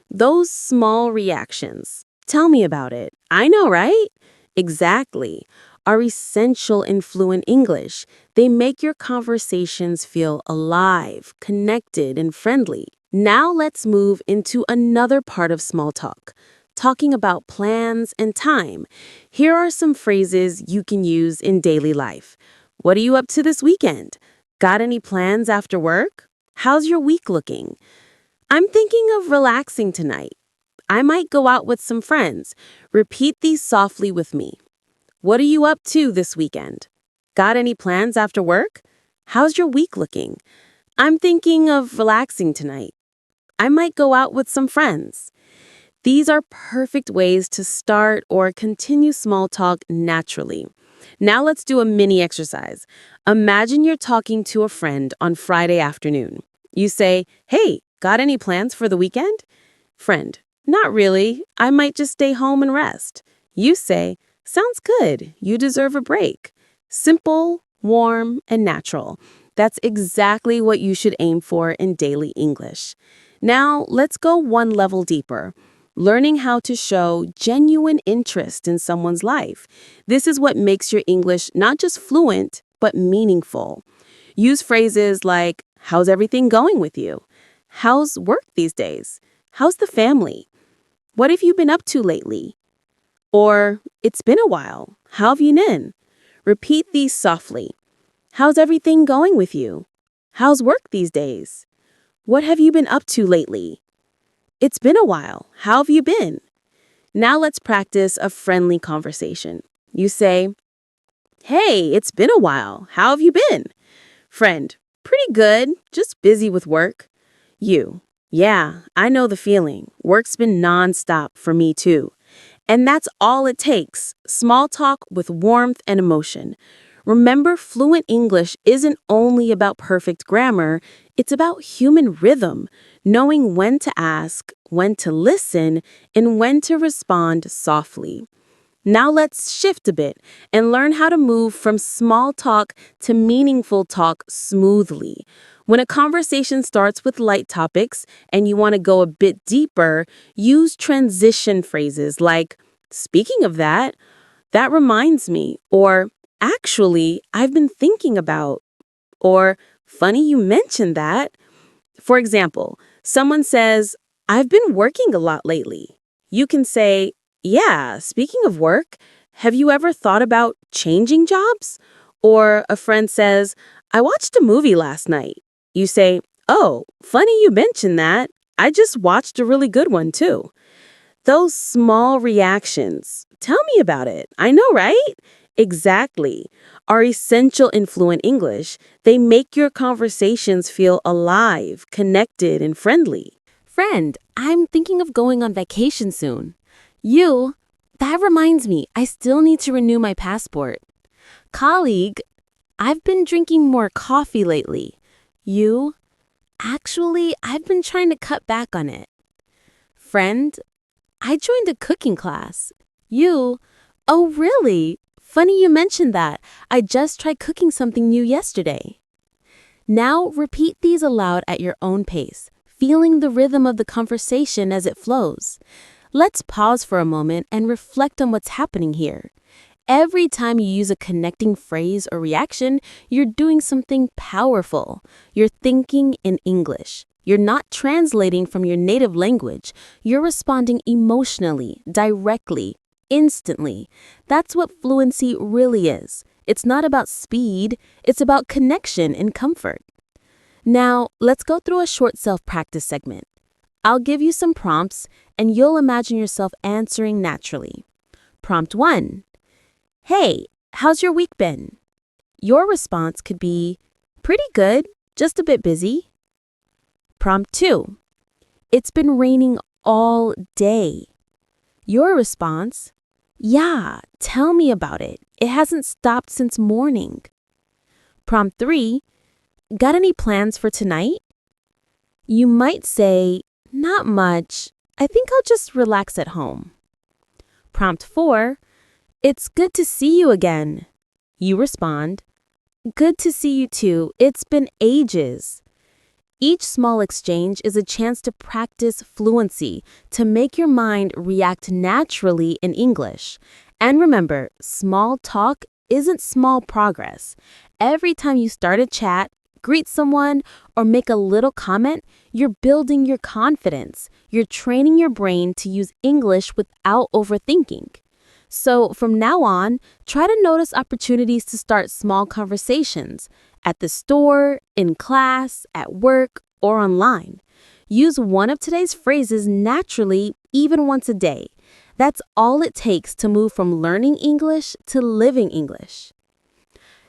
Those small reactions, "Tell me about it. I know, right?" Exactly, are essential in fluent English. They make your conversations feel alive, connected, and friendly. Now let's move into another part of small talk, talking about plans and time. Here are some phrases you can use in daily life. "What are you up to this weekend? Got any plans after work? How's your week looking?" "I'm thinking of relaxing tonight. I might go out with some friends." Repeat these softly with me. "What are you up to this weekend? Got any plans after work? How's your week looking?" "I'm thinking of relaxing tonight. I might go out with some friends." These are perfect ways to start or continue small talk naturally. Now let's do a mini exercise. Imagine you're talking to a friend on Friday afternoon. You say, "Hey, got any plans for the weekend?" Friend, "Not really. I might just stay home and rest." You say, "Sounds good. You deserve a break." Simple, warm, and natural. That's exactly what you should aim for in daily English. Now, let's go one level deeper. Learning how to show genuine interest in someone's life. This is what makes your English not just fluent, but meaningful. Use phrases like, "How's everything going with you?" "How's work these days?" "How's the family?" "What have you been up to lately?" Or, "It's been a while. How have you been?" Repeat these softly. "How's everything going with you?" "How's work these days?" "What have you been up to lately?" "It's been a while. How have you been?" Now let's practice a friendly conversation. You say, "Hey, it's been a while. How have you been?" Friend, "Pretty good. Just busy with work." You, Yeah, I know the feeling. Work's been nonstop for me too. And that's all it takes. Small talk with warmth and emotion. Remember, fluent English isn't only about perfect grammar, it's about human rhythm, knowing when to ask, when to listen, and when to respond softly. Now let's shift a bit and learn how to move from small talk to meaningful talk smoothly. When a conversation starts with light topics and you want to go a bit deeper, use transition phrases like, speaking of that, that reminds me, or actually, I've been thinking about, or funny you mentioned that. For example, someone says, I've been working a lot lately. You can say, yeah, speaking of work, have you ever thought about changing jobs? Or a friend says, I watched a movie last night. You say, oh, funny you mentioned that. I just watched a really good one too. Those small reactions, tell me about it. I know, right? Exactly. Are essential in fluent English. They make your conversations feel alive, connected, and friendly. Friend, I'm thinking of going on vacation soon. You, that reminds me, I still need to renew my passport. Colleague, I've been drinking more coffee lately. You, actually, I've been trying to cut back on it. Friend, I joined a cooking class. You, oh really? Funny you mentioned that. I just tried cooking something new yesterday. Now repeat these aloud at your own pace, feeling the rhythm of the conversation as it flows. Let's pause for a moment and reflect on what's happening here. Every time you use a connecting phrase or reaction, you're doing something powerful. You're thinking in English. You're not translating from your native language. You're responding emotionally, directly, instantly. That's what fluency really is. It's not about speed, it's about connection and comfort. Now, let's go through a short self-practice segment. I'll give you some prompts, and you'll imagine yourself answering naturally. Prompt 1. Hey, how's your week been? Your response could be, pretty good, just a bit busy. Prompt 2. It's been raining all day. Your response, yeah, tell me about it. It hasn't stopped since morning. Prompt 3. Got any plans for tonight? You might say, not much. I think I'll just relax at home. Prompt 4. It's good to see you again. You respond, good to see you too. It's been ages. Each small exchange is a chance to practice fluency, to make your mind react naturally in English. And remember, small talk isn't small progress. Every time you start a chat, greet someone, or make a little comment, you're building your confidence. You're training your brain to use English without overthinking. So from now on, try to notice opportunities to start small conversations at the store, in class, at work, or online. Use one of today's phrases naturally, even once a day. That's all it takes to move from learning English to living English.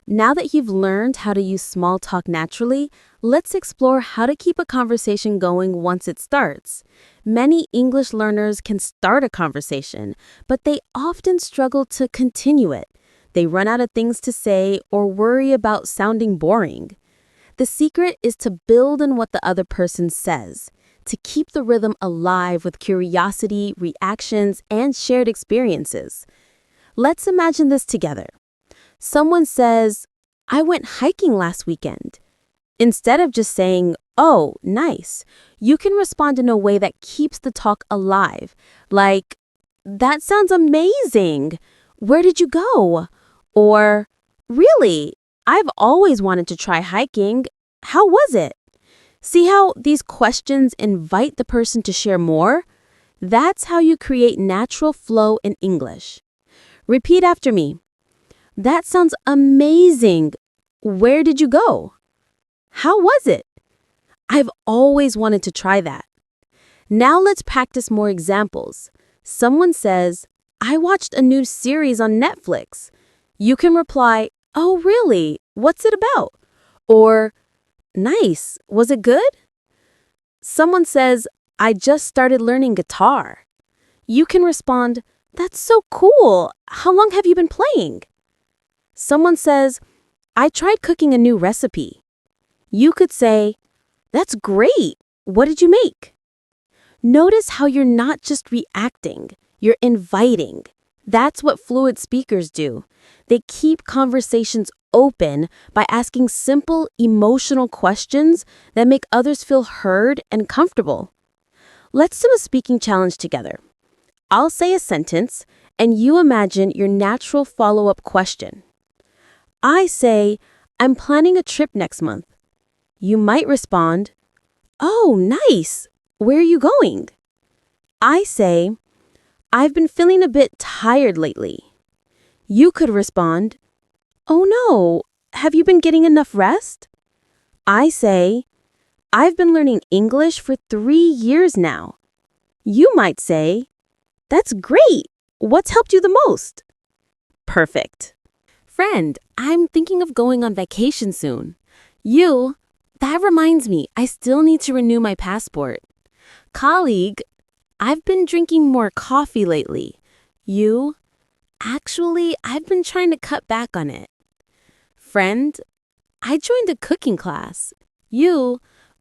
Now that you've learned how to use small talk naturally, let's explore how to keep a conversation going once it starts. Many English learners can start a conversation, but they often struggle to continue it. They run out of things to say or worry about sounding boring. The secret is to build on what the other person says, to keep the rhythm alive with curiosity, reactions, and shared experiences. Let's imagine this together. Someone says, I went hiking last weekend. Instead of just saying, oh, nice, you can respond in a way that keeps the talk alive. Like, that sounds amazing. Where did you go? Or, really, I've always wanted to try hiking. How was it? See how these questions invite the person to share more? That's how you create natural flow in English. Repeat after me. That sounds amazing. Where did you go? How was it? I've always wanted to try that. Now let's practice more examples. Someone says, I watched a new series on Netflix. You can reply, oh really? What's it about? Or, nice. Was it good? Someone says, I just started learning guitar. You can respond, That's so cool. How long have you been playing? Someone says, I tried cooking a new recipe. You could say, That's great. What did you make? Notice how you're not just reacting, you're inviting. That's what fluent speakers do. They keep conversations open by asking simple, emotional questions that make others feel heard and comfortable. Let's do a speaking challenge together. I'll say a sentence, and you imagine your natural follow-up question. I say, I'm planning a trip next month. You might respond, Oh, nice. Where are you going? I say, I've been feeling a bit tired lately. You could respond, Oh no, have you been getting enough rest? I say, I've been learning English for 3 years now. You might say, That's great. What's helped you the most? Perfect. Friend, I'm thinking of going on vacation soon. That reminds me, I still need to renew my passport. Colleague, I've been drinking more coffee lately. Actually, I've been trying to cut back on it. Friend, I joined a cooking class.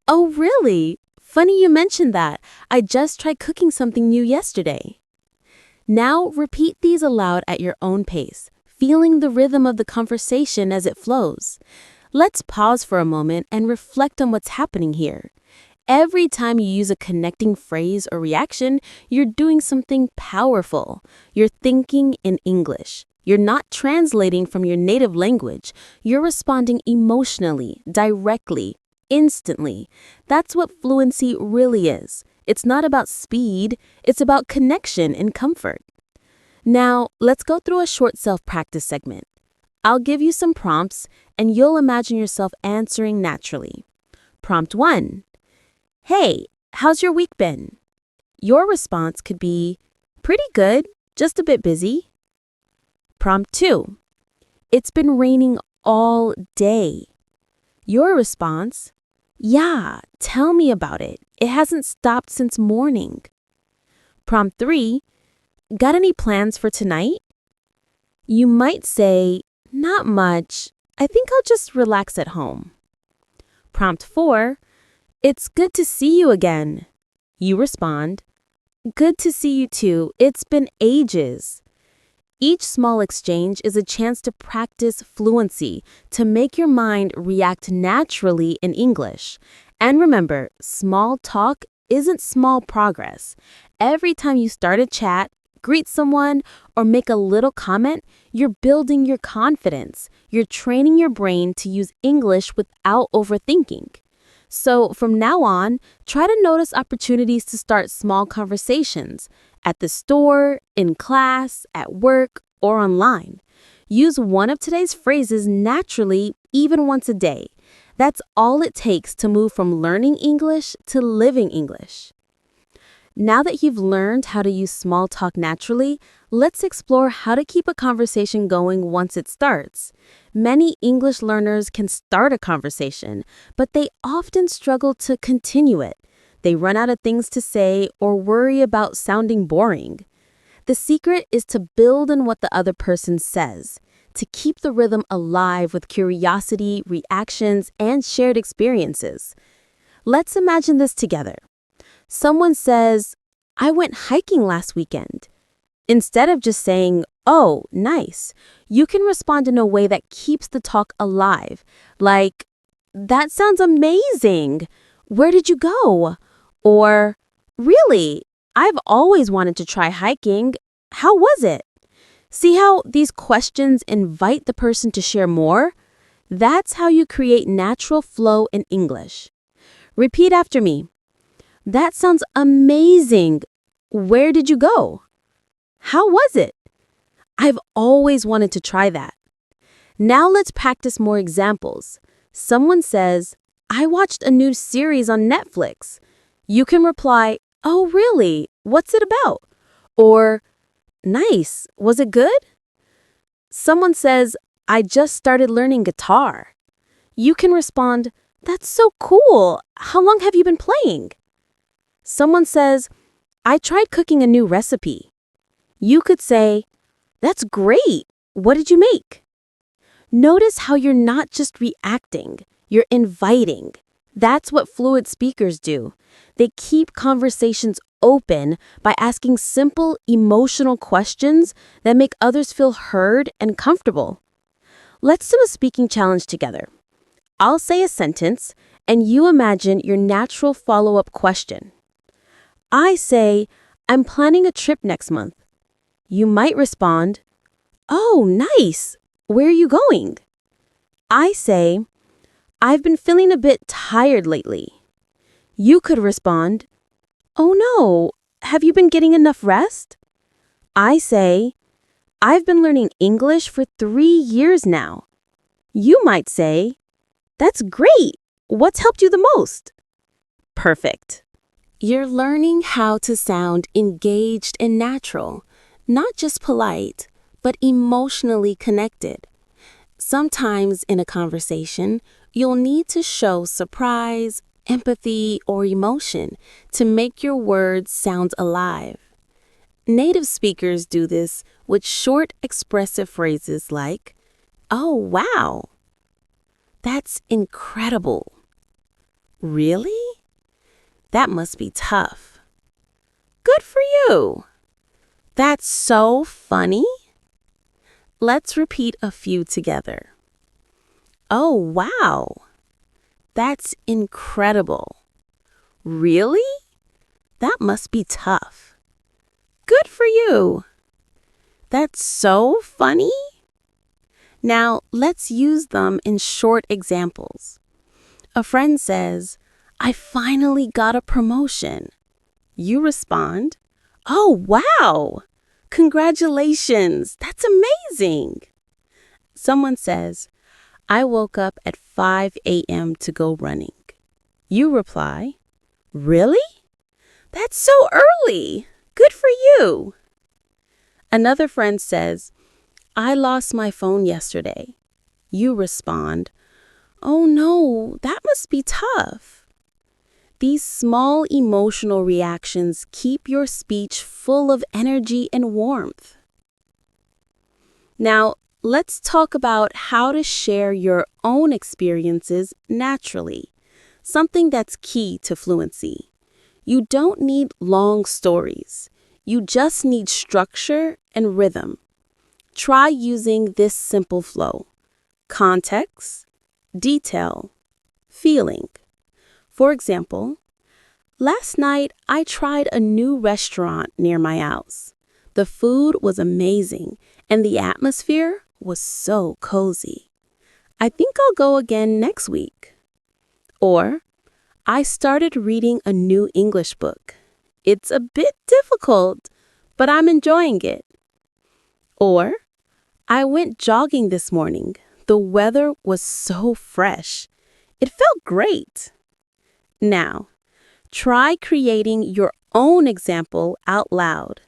Oh really? Funny you mentioned that. I just tried cooking something new yesterday. Now repeat these aloud at your own pace, feeling the rhythm of the conversation as it flows. Let's pause for a moment and reflect on what's happening here. Every time you use a connecting phrase or reaction, you're doing something powerful. You're thinking in English. You're not translating from your native language. You're responding emotionally, directly, instantly. That's what fluency really is. It's not about speed, it's about connection and comfort. Now, let's go through a short self-practice segment. I'll give you some prompts, and you'll imagine yourself answering naturally. Prompt 1. Hey, how's your week been? Your response could be, Pretty good, just a bit busy. Prompt 2. It's been raining all day. Your response, Yeah, tell me about it. It hasn't stopped since morning. Prompt 3. Got any plans for tonight? You might say, Not much. I think I'll just relax at home. Prompt 4. It's good to see you again. You respond, Good to see you too. It's been ages. Each small exchange is a chance to practice fluency, to make your mind react naturally in English. And remember, small talk isn't small progress. Every time you start a chat, greet someone, or make a little comment, you're building your confidence. You're training your brain to use English without overthinking. So from now on, try to notice opportunities to start small conversations at the store, in class, at work, or online. Use one of today's phrases naturally, even once a day. That's all it takes to move from learning English to living English. Now that you've learned how to use small talk naturally, let's explore how to keep a conversation going once it starts. Many English learners can start a conversation, but they often struggle to continue it. They run out of things to say or worry about sounding boring. The secret is to build on what the other person says, to keep the rhythm alive with curiosity, reactions, and shared experiences. Let's imagine this together. Someone says, I went hiking last weekend. Instead of just saying, Oh, nice, you can respond in a way that keeps the talk alive. Like, That sounds amazing. Where did you go? Or, Really? I've always wanted to try hiking. How was it? See how these questions invite the person to share more? That's how you create natural flow in English. Repeat after me. That sounds amazing. Where did you go? How was it? I've always wanted to try that. Now let's practice more examples. Someone says, I watched a new series on Netflix. You can reply, Oh, really? What's it about? Or, Nice. Was it good? Someone says, I just started learning guitar. You can respond, That's so cool. How long have you been playing? Someone says, I tried cooking a new recipe. You could say, That's great. What did you make? Notice how you're not just reacting, you're inviting. That's what fluent speakers do. They keep conversations open by asking simple, emotional questions that make others feel heard and comfortable. Let's do a speaking challenge together. I'll say a sentence, and you imagine your natural follow-up question. I say, I'm planning a trip next month. You might respond, Oh, nice. Where are you going? I say, I've been feeling a bit tired lately. You could respond, Oh no, have you been getting enough rest? I say, I've been learning English for 3 years now. You might say, That's great. What's helped you the most? Perfect. You're learning how to sound engaged and natural, not just polite, but emotionally connected. Sometimes in a conversation, you'll need to show surprise, empathy, or emotion to make your words sound alive. Native speakers do this with short expressive phrases like, Oh, wow. That's incredible. Really? That must be tough. Good for you. That's so funny. Let's repeat a few together. Oh, wow. That's incredible. Really? That must be tough. Good for you. That's so funny. Now, let's use them in short examples. A friend says, I finally got a promotion. You respond, Oh, wow! Congratulations! That's amazing! Someone says, I woke up at 5 a.m. to go running. You reply, Really? That's so early! Good for you! Another friend says, I lost my phone yesterday. You respond, Oh no, that must be tough. These small emotional reactions keep your speech full of energy and warmth. Now, let's talk about how to share your own experiences naturally, something that's key to fluency. You don't need long stories. You just need structure and rhythm. Try using this simple flow: context, detail, feeling. For example, last night I tried a new restaurant near my house. The food was amazing and the atmosphere was so cozy. I think I'll go again next week. Or, I started reading a new English book. It's a bit difficult, but I'm enjoying it. Or, I went jogging this morning. The weather was so fresh. It felt great. Now, try creating your own example out loud.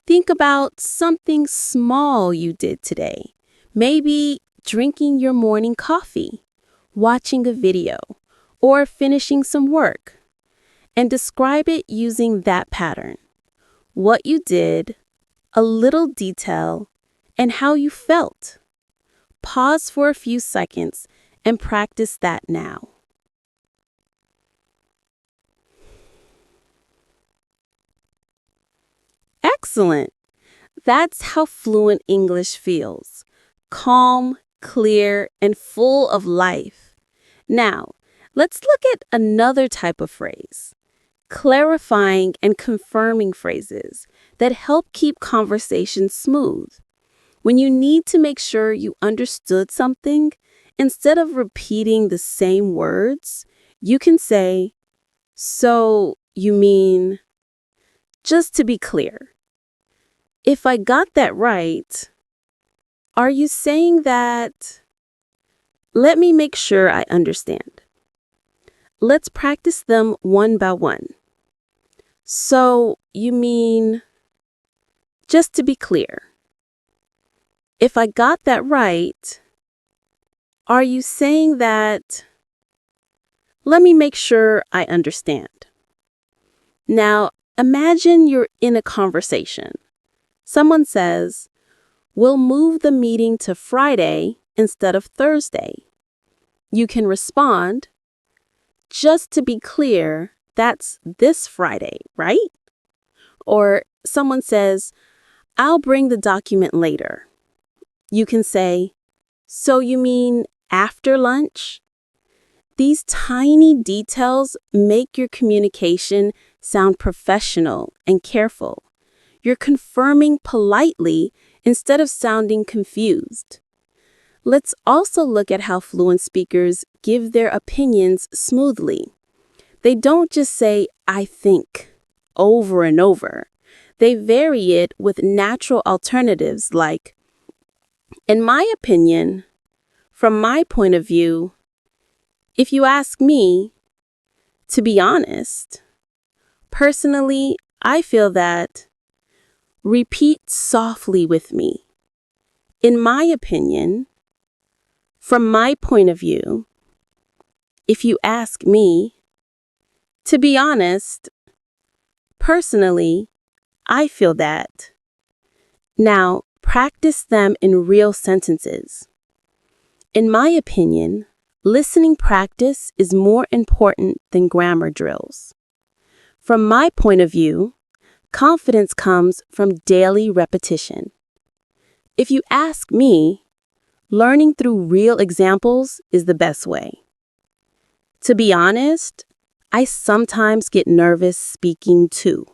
Think about something small you did today. Maybe drinking your morning coffee, watching a video, or finishing some work. And describe it using that pattern. What you did, a little detail, and how you felt. Pause for a few seconds and practice that now. Excellent! That's how fluent English feels. Calm, clear, and full of life. Now, let's look at another type of phrase: clarifying and confirming phrases that help keep conversations smooth. When you need to make sure you understood something, instead of repeating the same words, you can say, So, you mean, just to be clear. If I got that right, are you saying that? Let me make sure I understand. Let's practice them one by one. So, you mean, just to be clear. If I got that right, are you saying that? Let me make sure I understand. Now, imagine you're in a conversation. Someone says, "We'll move the meeting to Friday instead of Thursday." You can respond, "Just to be clear, that's this Friday, right?" Or someone says, "I'll bring the document later." You can say, "So you mean after lunch?" These tiny details make your communication sound professional and careful. You're confirming politely instead of sounding confused. Let's also look at how fluent speakers give their opinions smoothly. They don't just say, "I think," over and over. They vary it with natural alternatives like, "In my opinion," "From my point of view," "If you ask me," "To be honest," "Personally, I feel that." Repeat softly with me. "In my opinion," "From my point of view," "If you ask me," "To be honest," "Personally, I feel that." Now, practice them in real sentences. In my opinion, listening practice is more important than grammar drills. From my point of view, confidence comes from daily repetition. If you ask me, learning through real examples is the best way. To be honest, I sometimes get nervous speaking too.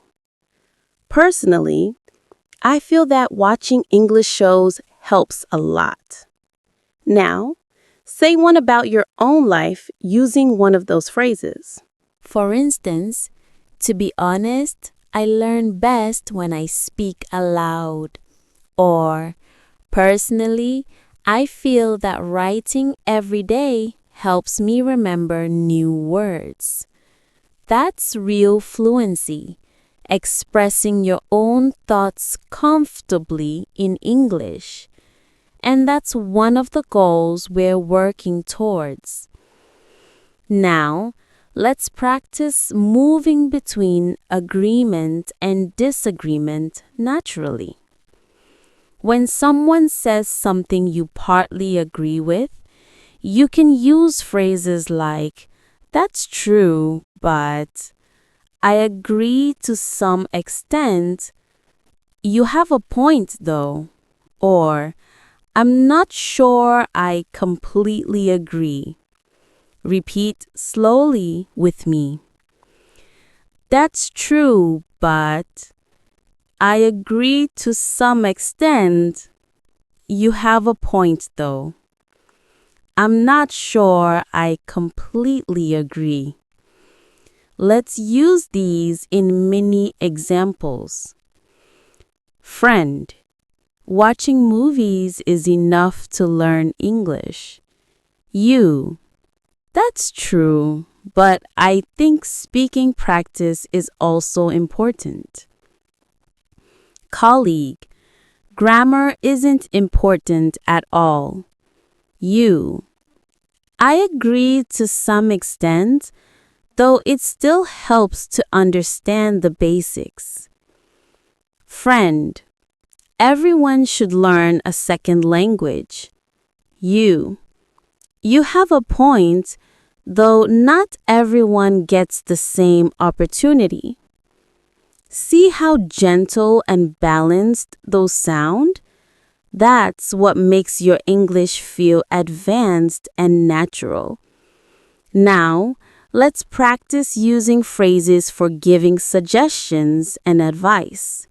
Personally, I feel that watching English shows helps a lot. Now, say one about your own life using one of those phrases. For instance, to be honest, I learn best when I speak aloud. Or, personally, I feel that writing every day helps me remember new words. That's real fluency, expressing your own thoughts comfortably in English. And that's one of the goals we're working towards. Now, let's practice moving between agreement and disagreement naturally. When someone says something you partly agree with, you can use phrases like, "That's true, but," "I agree to some extent," "You have a point though," or "I'm not sure I completely agree." Repeat slowly with me. "That's true, but," "I agree to some extent," "You have a point though." "I'm not sure I completely agree." Let's use these in mini examples. Friend, watching movies is enough to learn English. You, that's true, but I think speaking practice is also important. Colleague, grammar isn't important at all. You, I agree to some extent, though it still helps to understand the basics. Friend, everyone should learn a second language. You have a point, though not everyone gets the same opportunity. See how gentle and balanced those sound? That's what makes your English feel advanced and natural. Now, let's practice using phrases for giving suggestions and advice.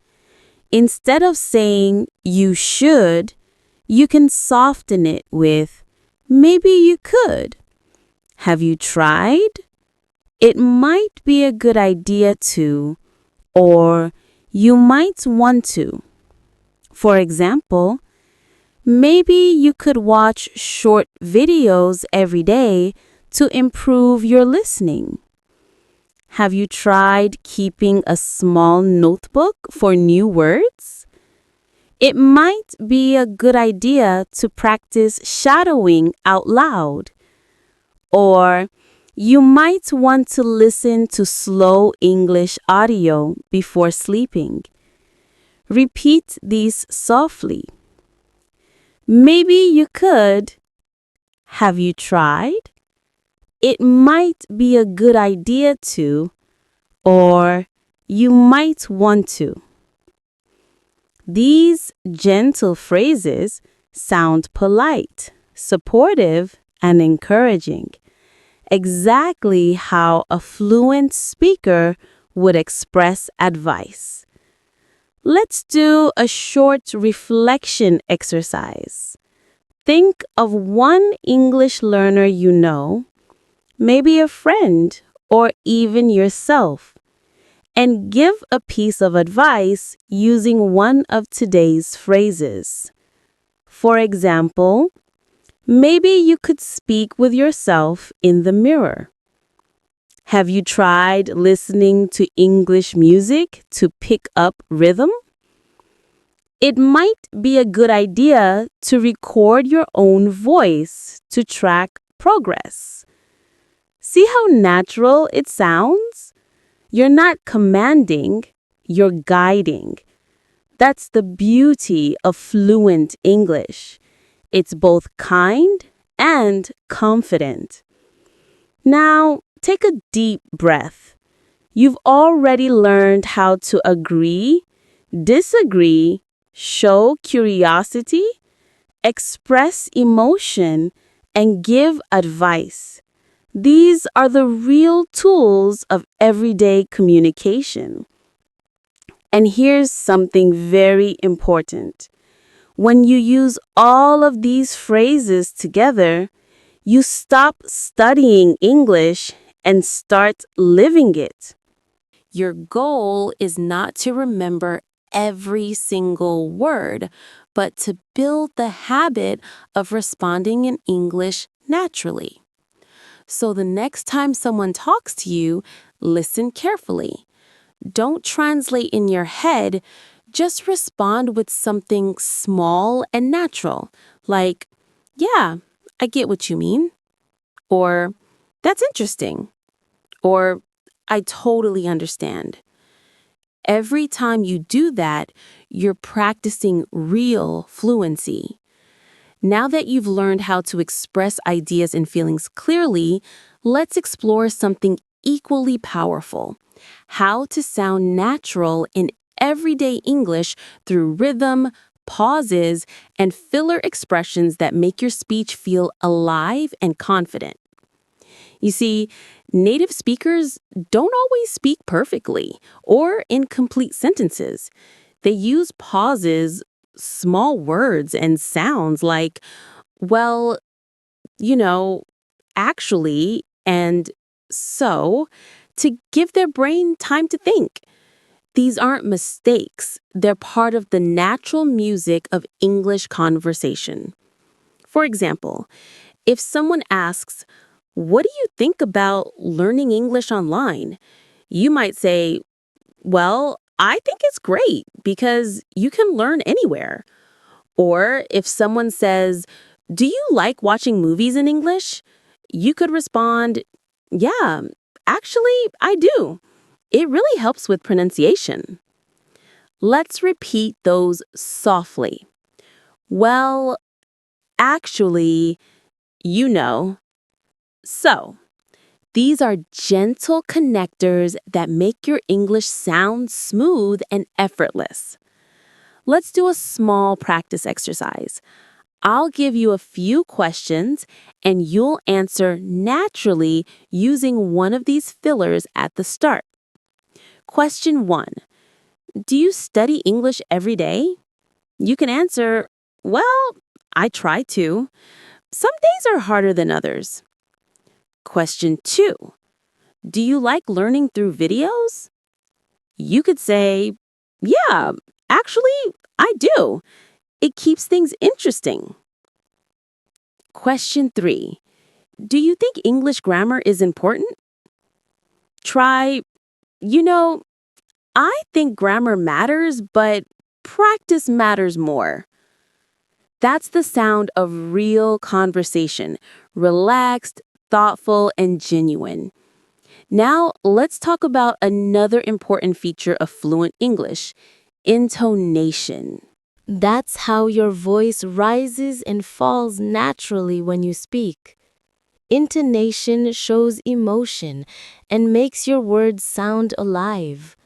Instead of saying, "You should," you can soften it with, "Maybe you could." "Have you tried?" "It might be a good idea to," or "You might want to." For example, maybe you could watch short videos every day to improve your listening. Have you tried keeping a small notebook for new words? It might be a good idea to practice shadowing out loud. Or, You might want to listen to slow English audio before sleeping. Repeat these softly. Maybe you could. Have you tried? It might be a good idea to, or you might want to. These gentle phrases sound polite, supportive, and encouraging, exactly how a fluent speaker would express advice. Let's do a short reflection exercise. Think of one English learner you know, maybe a friend or even yourself, and give a piece of advice using one of today's phrases. For example, maybe you could speak with yourself in the mirror. Have you tried listening to English music to pick up rhythm? It might be a good idea to record your own voice to track progress. See how natural it sounds? You're not commanding, you're guiding. That's the beauty of fluent English. It's both kind and confident. Now, take a deep breath. You've already learned how to agree, disagree, show curiosity, express emotion, and give advice. These are the real tools of everyday communication. And here's something very important. When you use all of these phrases together, you stop studying English and start living it. Your goal is not to remember every single word, but to build the habit of responding in English naturally. So the next time someone talks to you, listen carefully. Don't translate in your head, just respond with something small and natural, like, yeah, I get what you mean, or that's interesting, or I totally understand. Every time you do that, you're practicing real fluency. Now that you've learned how to express ideas and feelings clearly, let's explore something equally powerful: how to sound natural in everyday English through rhythm, pauses, and filler expressions that make your speech feel alive and confident. You see, native speakers don't always speak perfectly or in complete sentences. They use pauses, small words, and sounds like, well, you know, actually, and so, to give their brain time to think. These aren't mistakes, they're part of the natural music of English conversation. For example, if someone asks, "What do you think about learning English online?" You might say, "Well, I think it's great because you can learn anywhere." Or if someone says, "Do you like watching movies in English?" You could respond, "Yeah, actually, I do. It really helps with pronunciation." Let's repeat those softly. Well, actually, you know. So, these are gentle connectors that make your English sound smooth and effortless. Let's do a small practice exercise. I'll give you a few questions and you'll answer naturally using one of these fillers at the start. Question 1. Do you study English every day? You can answer, "Well, I try to. Some days are harder than others." Question 2. Do you like learning through videos? You could say, "Yeah, actually, I do. It keeps things interesting." Question 3. Do you think English grammar is important? Try, you know, I think grammar matters, but practice matters more. That's the sound of real conversation. Relaxed, thoughtful, and genuine. Now, let's talk about another important feature of fluent English: intonation. That's how your voice rises and falls naturally when you speak. Intonation shows emotion and makes your words sound alive.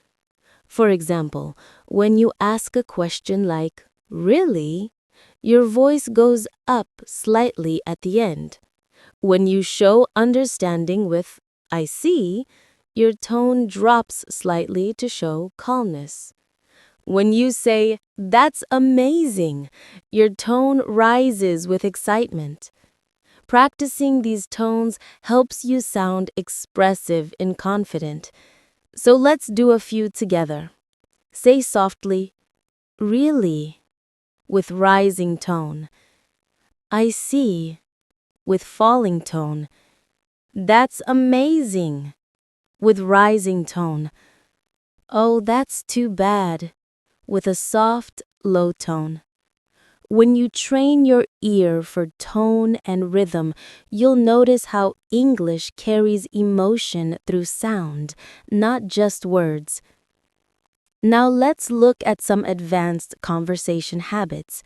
For example, when you ask a question like, "Really?" your voice goes up slightly at the end. When you show understanding with, "I see," your tone drops slightly to show calmness. When you say, "That's amazing," your tone rises with excitement. Practicing these tones helps you sound expressive and confident. So let's do a few together. Say softly, "Really?" with rising tone. "I see," with falling tone. "That's amazing," with rising tone. "Oh, that's too bad," with a soft, low tone. When you train your ear for tone and rhythm, you'll notice how English carries emotion through sound, not just words. Now let's look at some advanced conversation habits: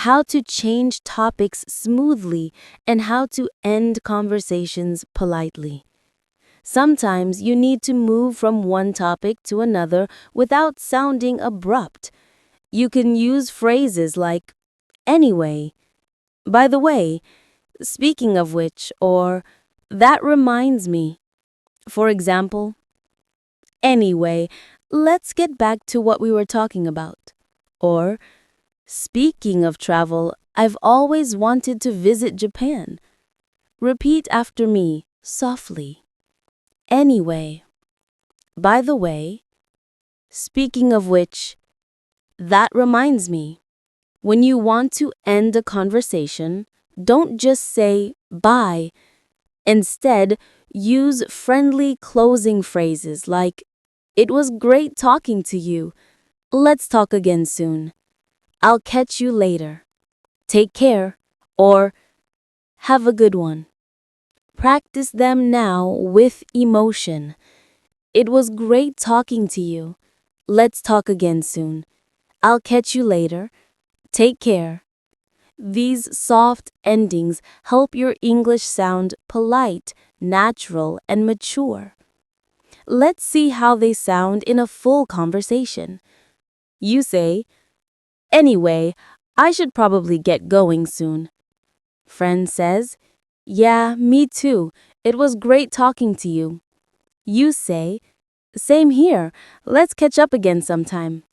how to change topics smoothly and how to end conversations politely. Sometimes you need to move from one topic to another without sounding abrupt. You can use phrases like, "Anyway," "By the way," "Speaking of which," or "That reminds me." For example, "Anyway, let's get back to what we were talking about." Or, "Speaking of travel, I've always wanted to visit Japan." Repeat after me, softly. "Anyway," "By the way," "Speaking of which," "That reminds me." When you want to end a conversation, don't just say bye. Instead, use friendly closing phrases like, "It was great talking to you. Let's talk again soon. I'll catch you later. Take care," or "Have a good one." Practice them now with emotion. "It was great talking to you. Let's talk again soon. I'll catch you later. Take care." These soft endings help your English sound polite, natural, and mature. Let's see how they sound in a full conversation. You say, "Anyway, I should probably get going soon." Friend says, "Yeah, me too. It was great talking to you." You say, "Same here. Let's catch up again sometime."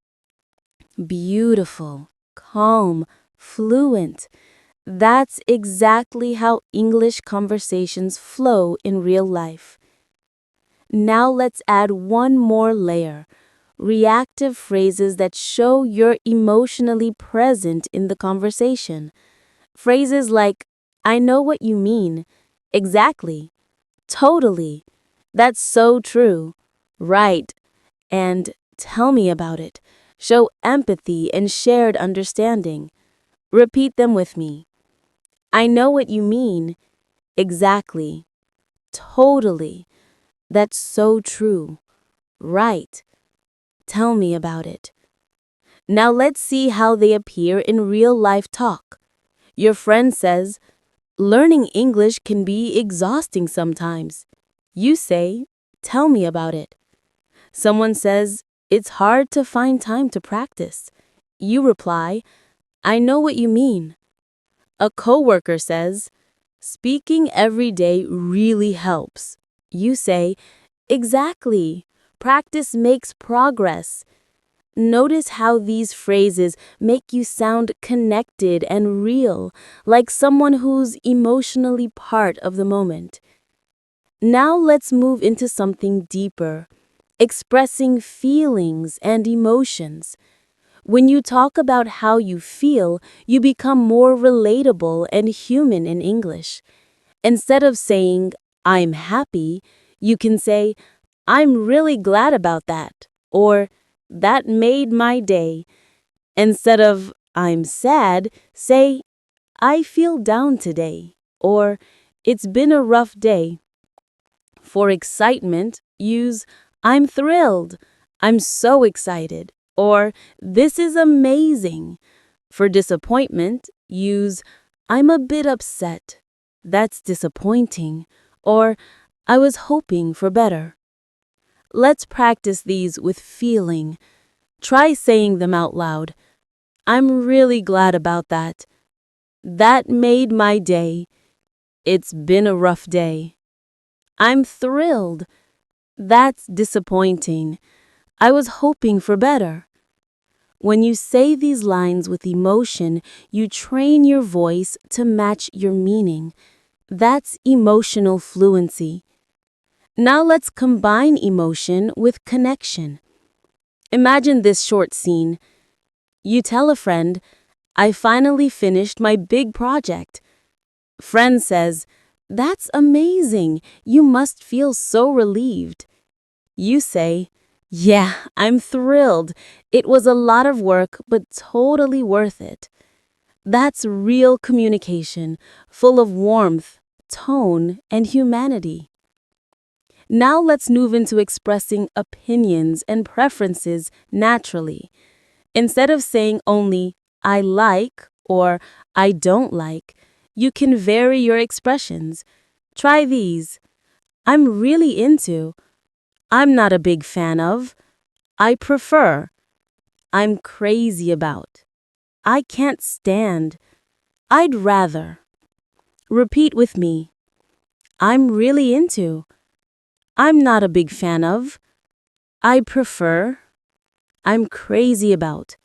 Beautiful, calm, fluent. That's exactly how English conversations flow in real life. Now let's add one more layer: reactive phrases that show you're emotionally present in the conversation. Phrases like, "I know what you mean," "Exactly," "Totally," "That's so true," "Right," and "Tell me about it" show empathy and shared understanding. Repeat them with me. "I know what you mean," "Exactly," "Totally," "That's so true," "Right," "Tell me about it." Now let's see how they appear in real life talk. Your friend says, "Learning English can be exhausting sometimes." You say, "Tell me about it." Someone says, "It's hard to find time to practice." You reply, "I know what you mean." A coworker says, "Speaking every day really helps." You say, "Exactly. Practice makes progress." Notice how these phrases make you sound connected and real, like someone who's emotionally part of the moment. Now let's move into something deeper: expressing feelings and emotions. When you talk about how you feel, you become more relatable and human in English. Instead of saying, "I'm happy," you can say, "I'm really glad about that," or "That made my day." Instead of "I'm sad," say, "I feel down today," or It's been a rough day. For excitement, use I'm thrilled. I'm so excited. Or this is amazing. For disappointment, use I'm a bit upset. That's disappointing. Or I was hoping for better. Let's practice these with feeling. Try saying them out loud. I'm really glad about that. That made my day. It's been a rough day. I'm thrilled. That's disappointing. I was hoping for better. When you say these lines with emotion, you train your voice to match your meaning. That's emotional fluency. Now let's combine emotion with connection. Imagine this short scene. You tell a friend, I finally finished my big project. Friend says, that's amazing. You must feel so relieved. You say, yeah, I'm thrilled. It was a lot of work, but totally worth it. That's real communication, full of warmth, tone, and humanity. Now let's move into expressing opinions and preferences naturally. Instead of saying only, I like or I don't like, you can vary your expressions. Try these. I'm really into. I'm not a big fan of. I prefer. I'm crazy about. I can't stand. I'd rather. Repeat with me. I'm really into. I'm not a big fan of. I prefer. I'm crazy about.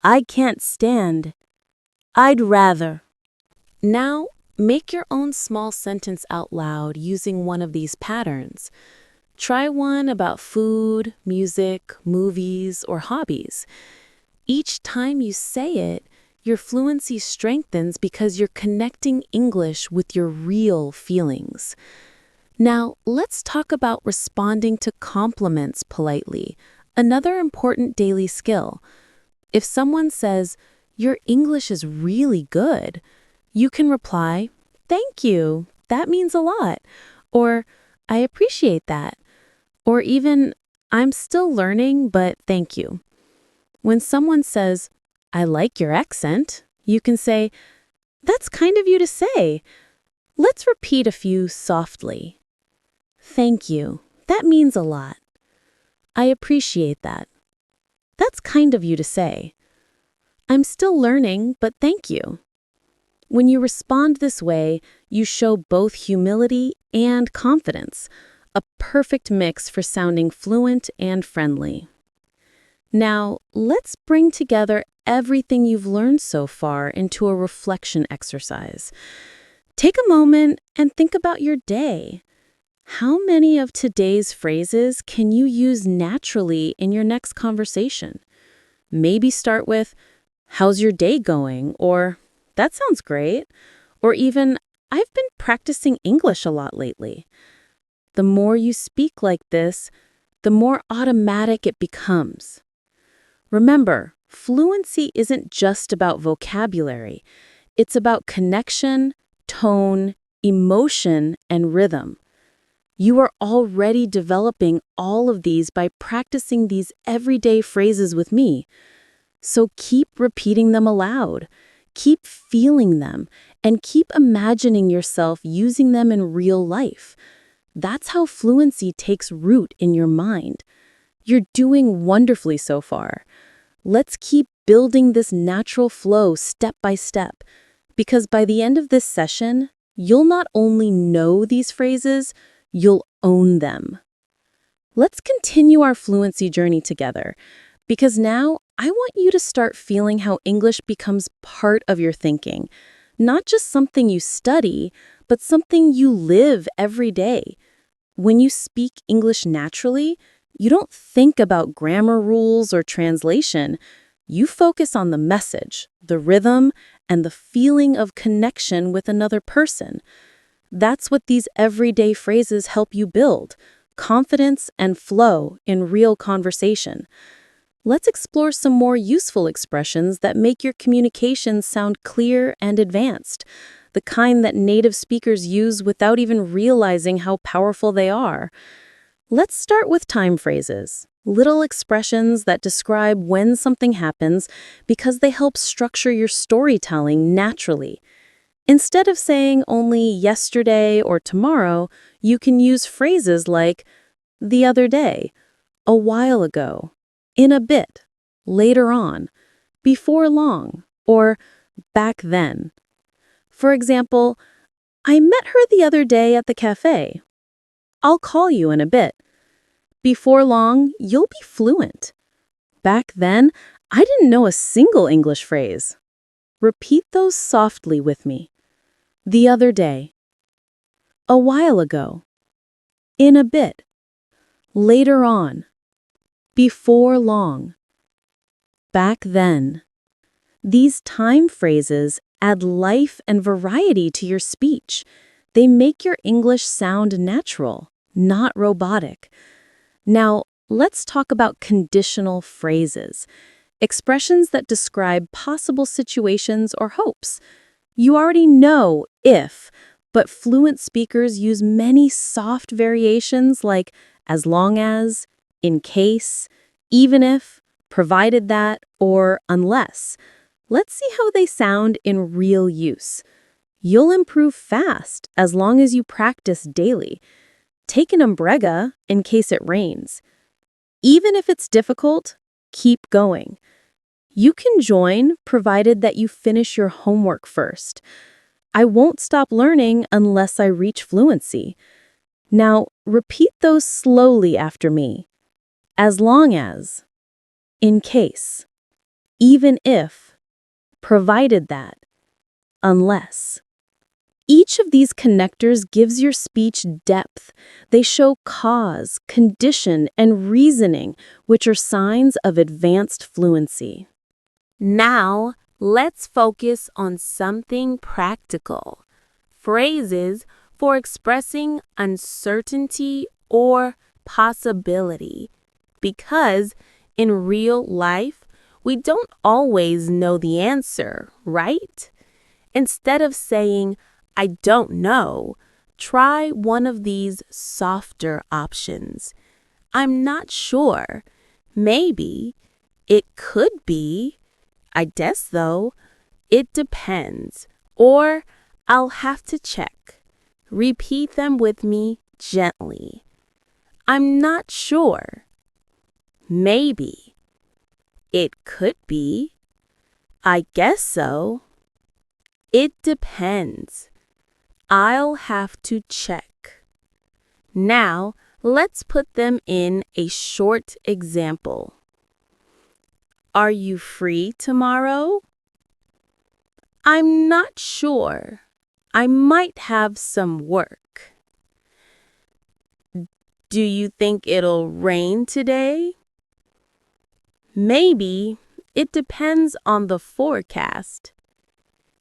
I can't stand. I'd rather. Now, make your own small sentence out loud using one of these patterns. Try one about food, music, movies, or hobbies. Each time you say it, your fluency strengthens because you're connecting English with your real feelings. Now, let's talk about responding to compliments politely, another important daily skill. If someone says, your English is really good, you can reply, thank you, that means a lot, or I appreciate that, or even, I'm still learning, but thank you. When someone says, I like your accent, you can say, that's kind of you to say. Let's repeat a few softly. Thank you, that means a lot. I appreciate that. That's kind of you to say. I'm still learning, but thank you. When you respond this way, you show both humility and confidence, a perfect mix for sounding fluent and friendly. Now, let's bring together everything you've learned so far into a reflection exercise. Take a moment and think about your day. How many of today's phrases can you use naturally in your next conversation? Maybe start with, how's your day going? Or, that sounds great. Or even, I've been practicing English a lot lately. The more you speak like this, the more automatic it becomes. Remember, fluency isn't just about vocabulary. It's about connection, tone, emotion, and rhythm. You are already developing all of these by practicing these everyday phrases with me. So keep repeating them aloud. Keep feeling them, and keep imagining yourself using them in real life. That's how fluency takes root in your mind. You're doing wonderfully so far. Let's keep building this natural flow step by step, because by the end of this session, you'll not only know these phrases, you'll own them. Let's continue our fluency journey together, because now I want you to start feeling how English becomes part of your thinking, not just something you study, but something you live every day. When you speak English naturally, you don't think about grammar rules or translation. You focus on the message, the rhythm, and the feeling of connection with another person. That's what these everyday phrases help you build: confidence and flow in real conversation. Let's explore some more useful expressions that make your communication sound clear and advanced. the kind that native speakers use without even realizing how powerful they are. Let's start with time phrases, little expressions that describe when something happens because they help structure your storytelling naturally. Instead of saying only yesterday or tomorrow, you can use phrases like the other day, a while ago, in a bit, later on, before long, or back then. For example, I met her the other day at the cafe. I'll call you in a bit. Before long, you'll be fluent. Back then, I didn't know a single English phrase. Repeat those softly with me. The other day. A while ago. In a bit. Later on. Before long. Back then. These time phrases add life and variety to your speech. They make your English sound natural, not robotic. Now, let's talk about conditional phrases, expressions that describe possible situations or hopes. You already know if, but fluent speakers use many soft variations like as long as, in case, even if, provided that, or unless. Let's see how they sound in real use. You'll improve fast as long as you practice daily. Take an umbrella in case it rains. Even if it's difficult, keep going. You can join provided that you finish your homework first. I won't stop learning unless I reach fluency. Now, repeat those slowly after me. As long as, in case, even if, provided that, unless. Each of these connectors gives your speech depth. They show cause, condition, and reasoning, which are signs of advanced fluency. Now, let's focus on something practical. Phrases for expressing uncertainty or possibility. Because in real life, we don't always know the answer, right? Instead of saying, I don't know, try one of these softer options. I'm not sure. Maybe. It could be. I guess though. It depends. Or I'll have to check. Repeat them with me gently. I'm not sure. Maybe. It could be. I guess so. It depends. I'll have to check. Now, let's put them in a short example. Are you free tomorrow? I'm not sure. I might have some work. Do you think it'll rain today? Maybe. It depends on the forecast.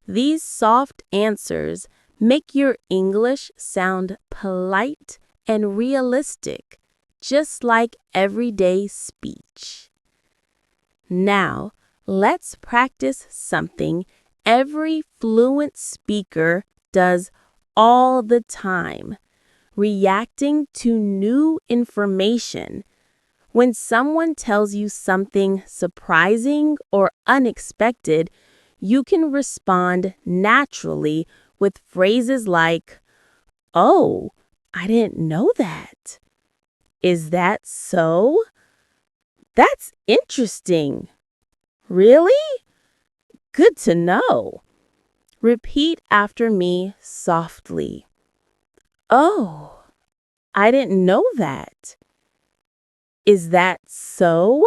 These soft answers make your English sound polite and realistic, just like everyday speech. Now, let's practice something every fluent speaker does all the time, reacting to new information. When someone tells you something surprising or unexpected, you can respond naturally with phrases like, oh, I didn't know that. Is that so? That's interesting. Really? Good to know. Repeat after me softly. Oh, I didn't know that. Is that so?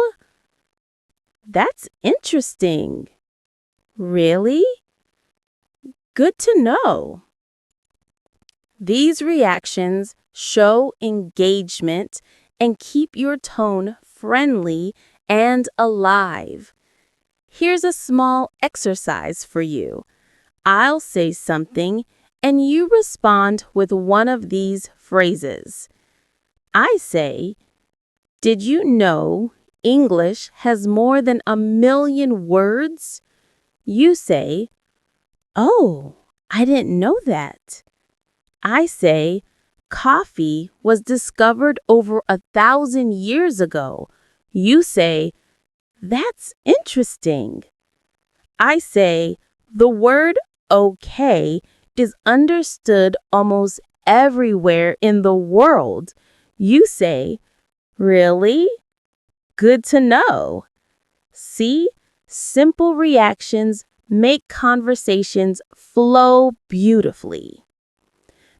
That's interesting. Really? Good to know. These reactions show engagement and keep your tone friendly and alive. Here's a small exercise for you. I'll say something and you respond with one of these phrases. I say, did you know English has more than 1 million words? You say, oh, I didn't know that. I say, coffee was discovered over 1,000 years ago. You say, that's interesting. I say, the word okay is understood almost everywhere in the world. You say, really? Good to know. See, simple reactions make conversations flow beautifully.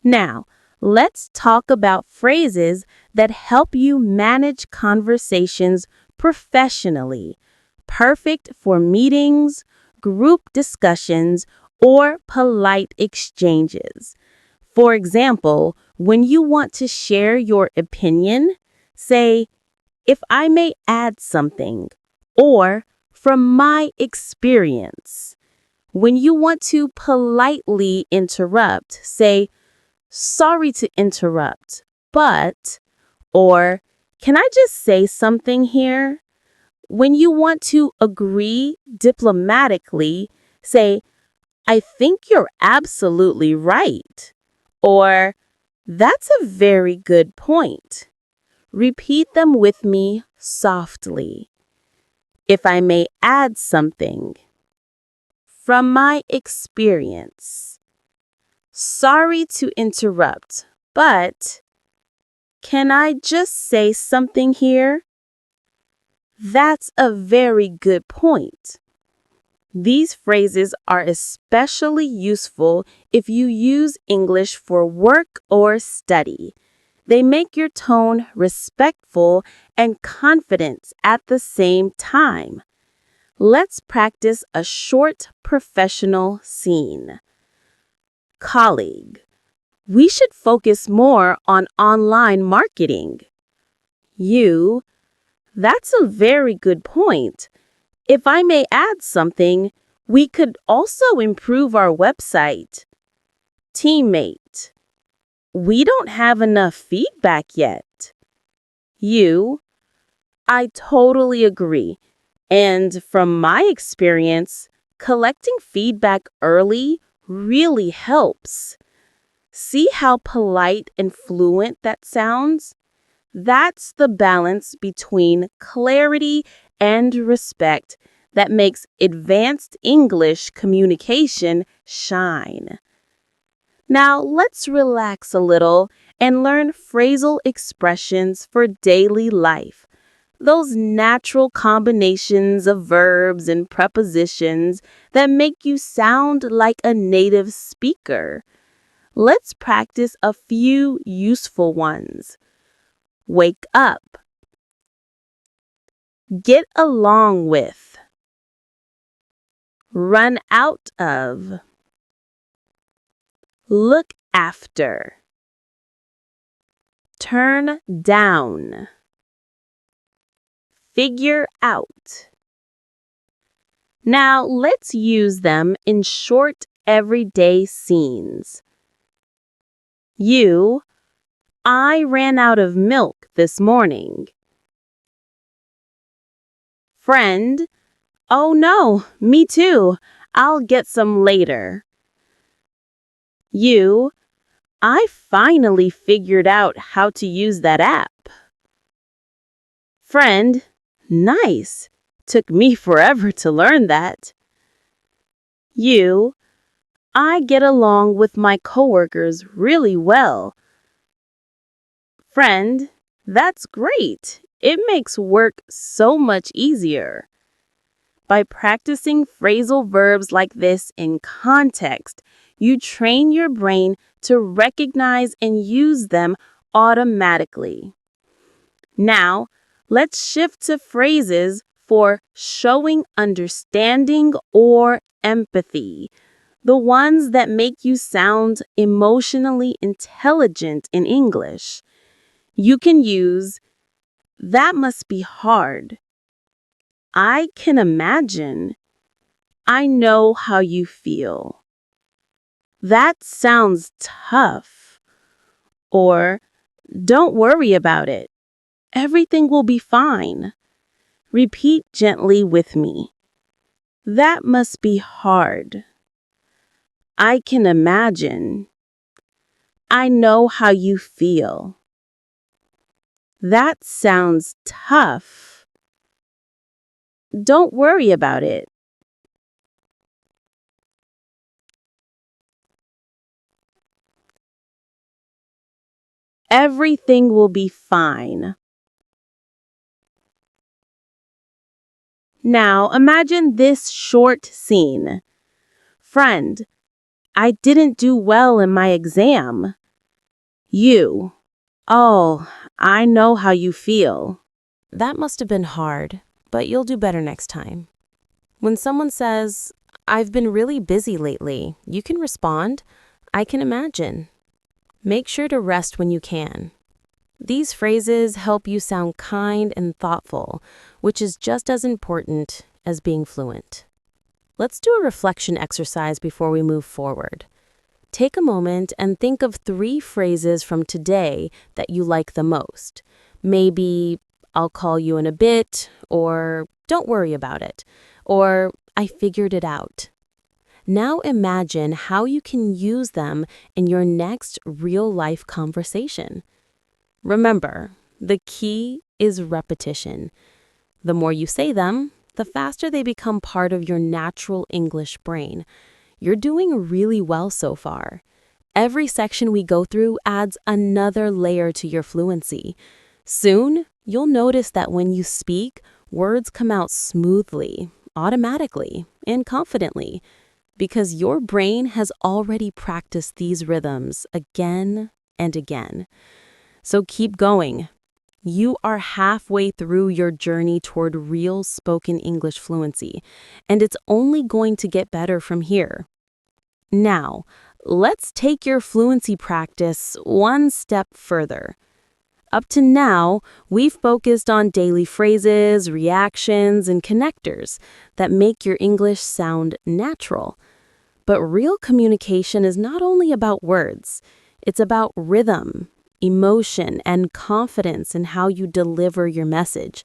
Now, let's talk about phrases that help you manage conversations professionally, perfect for meetings, group discussions, or polite exchanges. For example, when you want to share your opinion, say, if I may add something, or from my experience. When you want to politely interrupt, say, sorry to interrupt, but, or can I just say something here? When you want to agree diplomatically, say, I think you're absolutely right, or that's a very good point. Repeat them with me softly. If I may add something. From my experience. Sorry to interrupt, but can I just say something here? That's a very good point. These phrases are especially useful if you use English for work or study. They make your tone respectful and confident at the same time. Let's practice a short professional scene. Colleague, we should focus more on online marketing. You, that's a very good point. If I may add something, we could also improve our website. Teammate, we don't have enough feedback yet. You, I totally agree. And from my experience, collecting feedback early really helps. See how polite and fluent that sounds? That's the balance between clarity and respect that makes advanced English communication shine. Now let's relax a little and learn phrasal expressions for daily life. Those natural combinations of verbs and prepositions that make you sound like a native speaker. Let's practice a few useful ones. Wake up. Get along with. Run out of. Look after. Turn down. Figure out. Now let's use them in short everyday scenes. You, I ran out of milk this morning. Friend, oh no, me too. I'll get some later. You, I finally figured out how to use that app. Friend, nice. Took me forever to learn that. You, I get along with my coworkers really well. Friend, that's great. It makes work so much easier. By practicing phrasal verbs like this in context, you train your brain to recognize and use them automatically. Now, let's shift to phrases for showing understanding or empathy, the ones that make you sound emotionally intelligent in English. You can use, that must be hard. I can imagine. I know how you feel. That sounds tough. Or, don't worry about it. Everything will be fine. Repeat gently with me. That must be hard. I can imagine. I know how you feel. That sounds tough. Don't worry about it. Everything will be fine. Now imagine this short scene. Friend, I didn't do well in my exam. You. Oh, I know how you feel. That must have been hard, but you'll do better next time. When someone says, I've been really busy lately, you can respond, I can imagine. Make sure to rest when you can. These phrases help you sound kind and thoughtful, which is just as important as being fluent. Let's do a reflection exercise before we move forward. Take a moment and think of 3 phrases from today that you like the most. Maybe, I'll call you in a bit, or don't worry about it, or I figured it out. Now imagine how you can use them in your next real-life conversation. Remember, the key is repetition. The more you say them, the faster they become part of your natural English brain. You're doing really well so far. Every section we go through adds another layer to your fluency. Soon, you'll notice that when you speak, words come out smoothly, automatically, and confidently, because your brain has already practiced these rhythms again and again. So keep going. You are halfway through your journey toward real spoken English fluency, and it's only going to get better from here. Now, let's take your fluency practice one step further. Up to now, we've focused on daily phrases, reactions, and connectors that make your English sound natural. But real communication is not only about words, it's about rhythm, emotion, and confidence in how you deliver your message.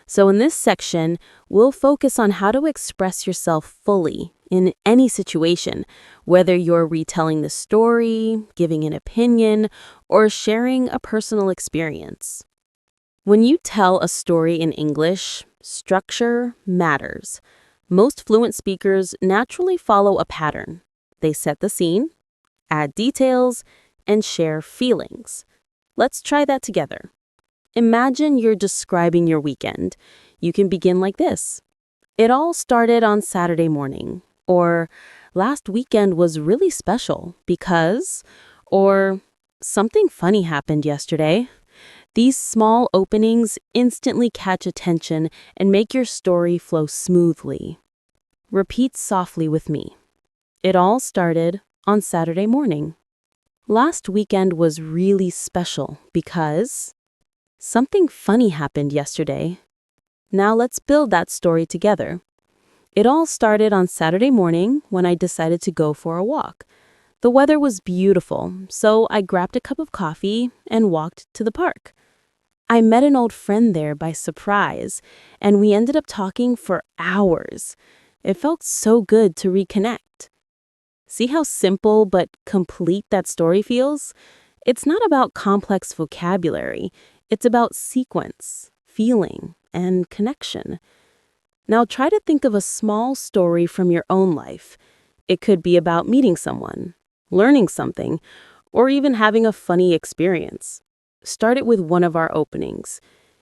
So in this section, we'll focus on how to express yourself fully in any situation, whether you're retelling the story, giving an opinion, or sharing a personal experience. When you tell a story in English, structure matters. Most fluent speakers naturally follow a pattern. They set the scene, add details, and share feelings. Let's try that together. Imagine you're describing your weekend. You can begin like this. It all started on Saturday morning, or last weekend was really special because, or something funny happened yesterday. These small openings instantly catch attention and make your story flow smoothly. Repeat softly with me. It all started on Saturday morning. Last weekend was really special because something funny happened yesterday. Now let's build that story together. It all started on Saturday morning when I decided to go for a walk. The weather was beautiful, so I grabbed a cup of coffee and walked to the park. I met an old friend there by surprise, and we ended up talking for hours. It felt so good to reconnect. See how simple but complete that story feels? It's not about complex vocabulary. It's about sequence, feeling, and connection. Now try to think of a small story from your own life. It could be about meeting someone, learning something, or even having a funny experience. Start it with one of our openings.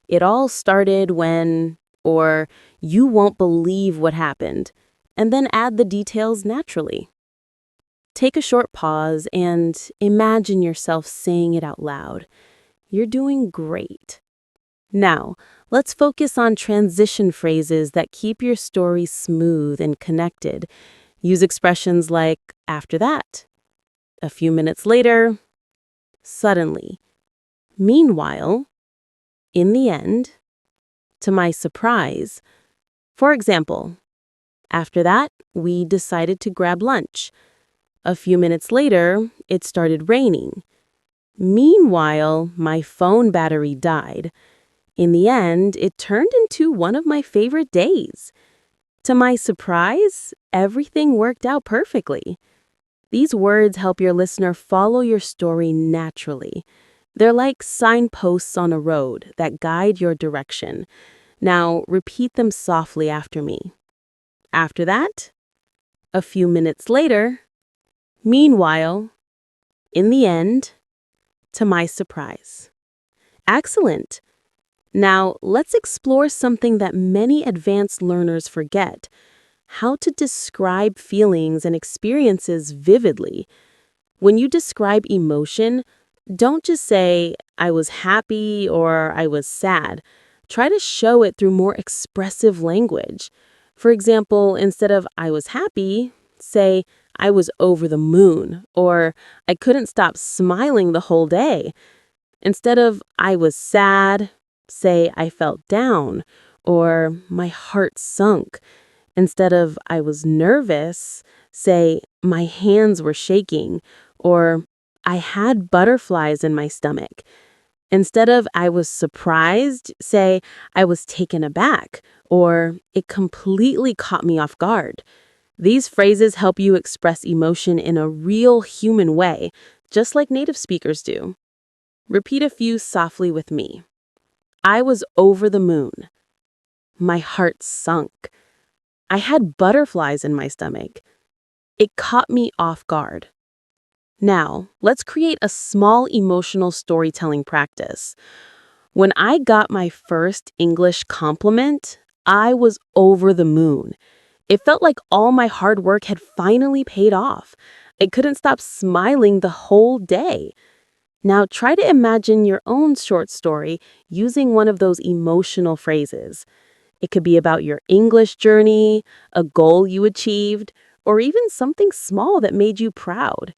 It all started when, or you won't believe what happened, and then add the details naturally. Take a short pause and imagine yourself saying it out loud. You're doing great. Now, let's focus on transition phrases that keep your story smooth and connected. Use expressions like after that, a few minutes later, suddenly, meanwhile, in the end, to my surprise. For example, after that, we decided to grab lunch. A few minutes later, it started raining. Meanwhile, my phone battery died. In the end, it turned into one of my favorite days. To my surprise, everything worked out perfectly. These words help your listener follow your story naturally. They're like signposts on a road that guide your direction. Now, repeat them softly after me. After that, a few minutes later, meanwhile, in the end, to my surprise. Excellent. Now, let's explore something that many advanced learners forget: how to describe feelings and experiences vividly. When you describe emotion, don't just say, I was happy or I was sad. Try to show it through more expressive language. For example, instead of I was happy, say, I was over the moon, or I couldn't stop smiling the whole day. Instead of I was sad, say I felt down, or my heart sunk. Instead of I was nervous, say my hands were shaking, or I had butterflies in my stomach. Instead of I was surprised, say I was taken aback, or it completely caught me off guard. These phrases help you express emotion in a real human way, just like native speakers do. Repeat a few softly with me. I was over the moon. My heart sunk. I had butterflies in my stomach. It caught me off guard. Now, let's create a small emotional storytelling practice. When I got my first English compliment, I was over the moon. It felt like all my hard work had finally paid off. I couldn't stop smiling the whole day. Now, try to imagine your own short story using one of those emotional phrases. It could be about your English journey, a goal you achieved, or even something small that made you proud.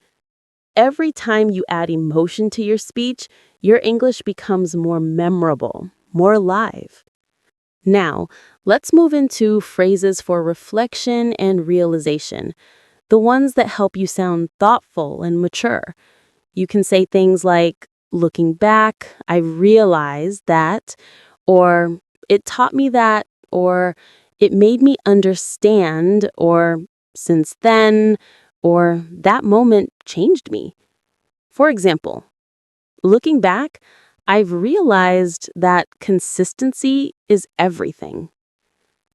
Every time you add emotion to your speech, your English becomes more memorable, more alive. Now, let's move into phrases for reflection and realization, the ones that help you sound thoughtful and mature. You can say things like, looking back, I realized that, or it taught me that, or it made me understand, or since then, or that moment changed me. For example, looking back, I've realized that consistency is everything.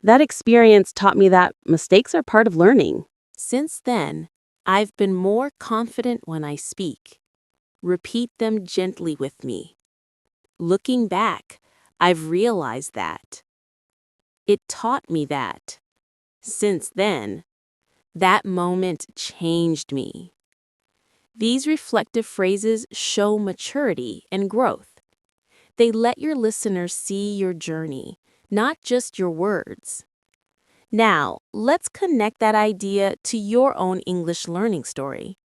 That experience taught me that mistakes are part of learning. Since then, I've been more confident when I speak. Repeat them gently with me. Looking back, I've realized that. It taught me that. Since then, that moment changed me. These reflective phrases show maturity and growth. They let your listeners see your journey, not just your words. Now, let's connect that idea to your own English learning story.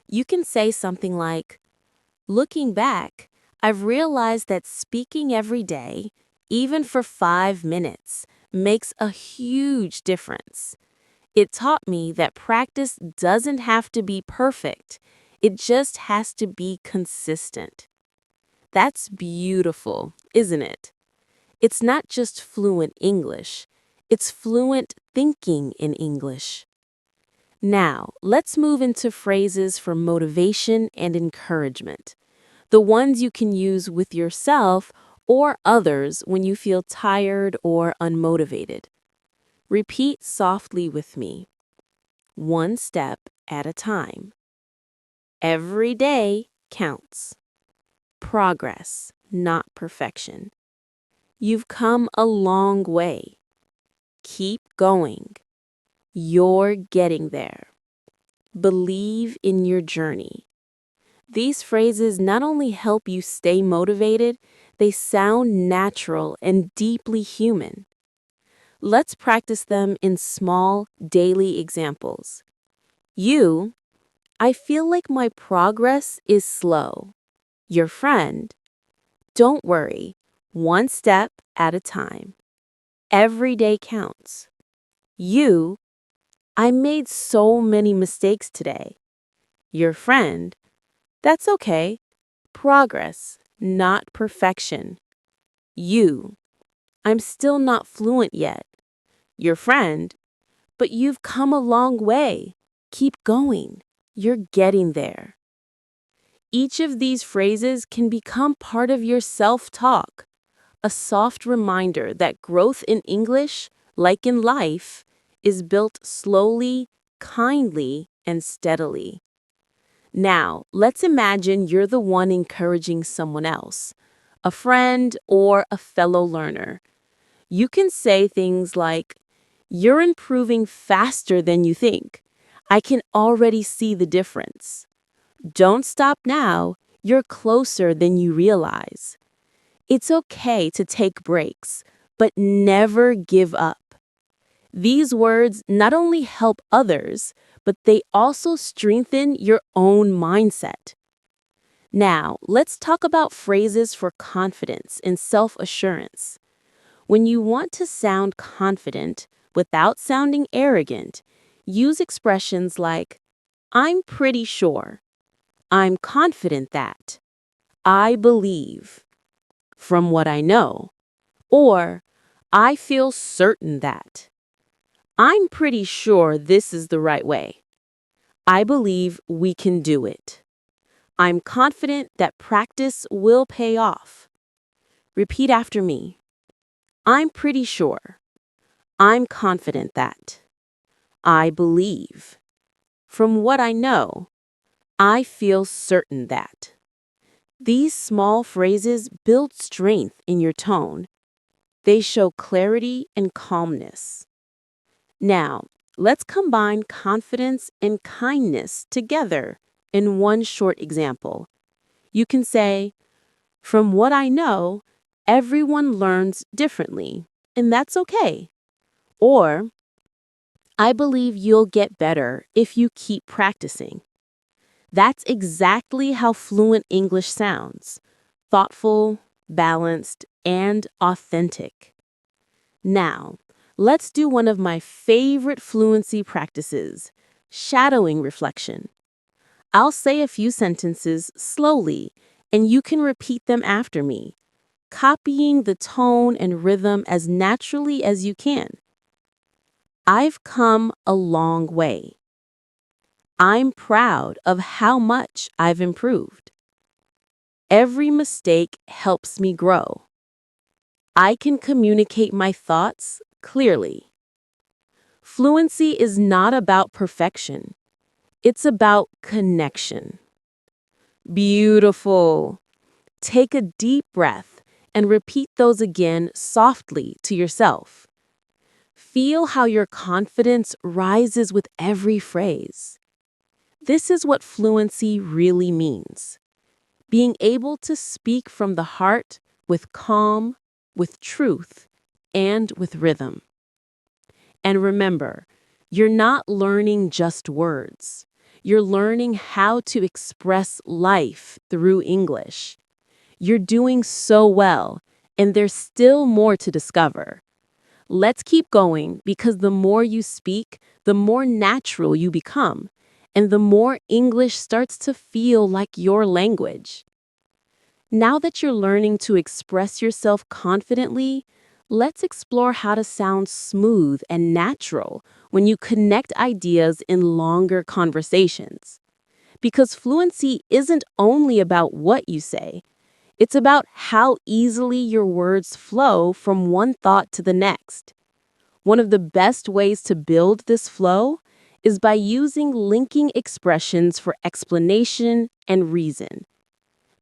You can say something like, looking back, I've realized that speaking every day, even for 5 minutes, makes a huge difference. It taught me that practice doesn't have to be perfect. It just has to be consistent. That's beautiful, isn't it? It's not just fluent English. It's fluent thinking in English. Now, let's move into phrases for motivation and encouragement, the ones you can use with yourself or others when you feel tired or unmotivated. Repeat softly with me. One step at a time. Every day counts. Progress, not perfection. You've come a long way. Keep going. You're getting there. Believe in your journey. These phrases not only help you stay motivated, they sound natural and deeply human. Let's practice them in small, daily examples. I feel like my progress is slow. Your friend, don't worry, one step at a time. Every day counts. I made so many mistakes today. Your friend, that's okay. Progress, not perfection. I'm still not fluent yet. Your friend, but you've come a long way. Keep going. You're getting there. Each of these phrases can become part of your self-talk, a soft reminder that growth in English, like in life, is built slowly, kindly, and steadily. Now, let's imagine you're the one encouraging someone else, a friend or a fellow learner. You can say things like, "You're improving faster than you think. I can already see the difference. Don't stop now. You're closer than you realize." It's okay to take breaks, but never give up. These words not only help others, but they also strengthen your own mindset. Now, let's talk about phrases for confidence and self-assurance. When you want to sound confident without sounding arrogant, use expressions like, "I'm pretty sure," "I'm confident that," "I believe," "from what I know," or "I feel certain that." "I'm pretty sure this is the right way." "I believe we can do it." "I'm confident that practice will pay off." Repeat after me. "I'm pretty sure." "I'm confident that." "I believe." "From what I know." "I feel certain that." These small phrases build strength in your tone. They show clarity and calmness. Now, let's combine confidence and kindness together in one short example. You can say, "From what I know, everyone learns differently, and that's okay." Or, "I believe you'll get better if you keep practicing." That's exactly how fluent English sounds: thoughtful, balanced, and authentic. Now, let's do one of my favorite fluency practices, shadowing reflection. I'll say a few sentences slowly, and you can repeat them after me, copying the tone and rhythm as naturally as you can. I've come a long way. I'm proud of how much I've improved. Every mistake helps me grow. I can communicate my thoughts clearly. Fluency is not about perfection. It's about connection. Beautiful. Take a deep breath and repeat those again softly to yourself. Feel how your confidence rises with every phrase. This is what fluency really means: being able to speak from the heart with calm, with truth, and with rhythm. And remember, you're not learning just words. You're learning how to express life through English. You're doing so well, and there's still more to discover. Let's keep going, because the more you speak, the more natural you become, and the more English starts to feel like your language. Now that you're learning to express yourself confidently, let's explore how to sound smooth and natural when you connect ideas in longer conversations. Because fluency isn't only about what you say, it's about how easily your words flow from one thought to the next. One of the best ways to build this flow is by using linking expressions for explanation and reason.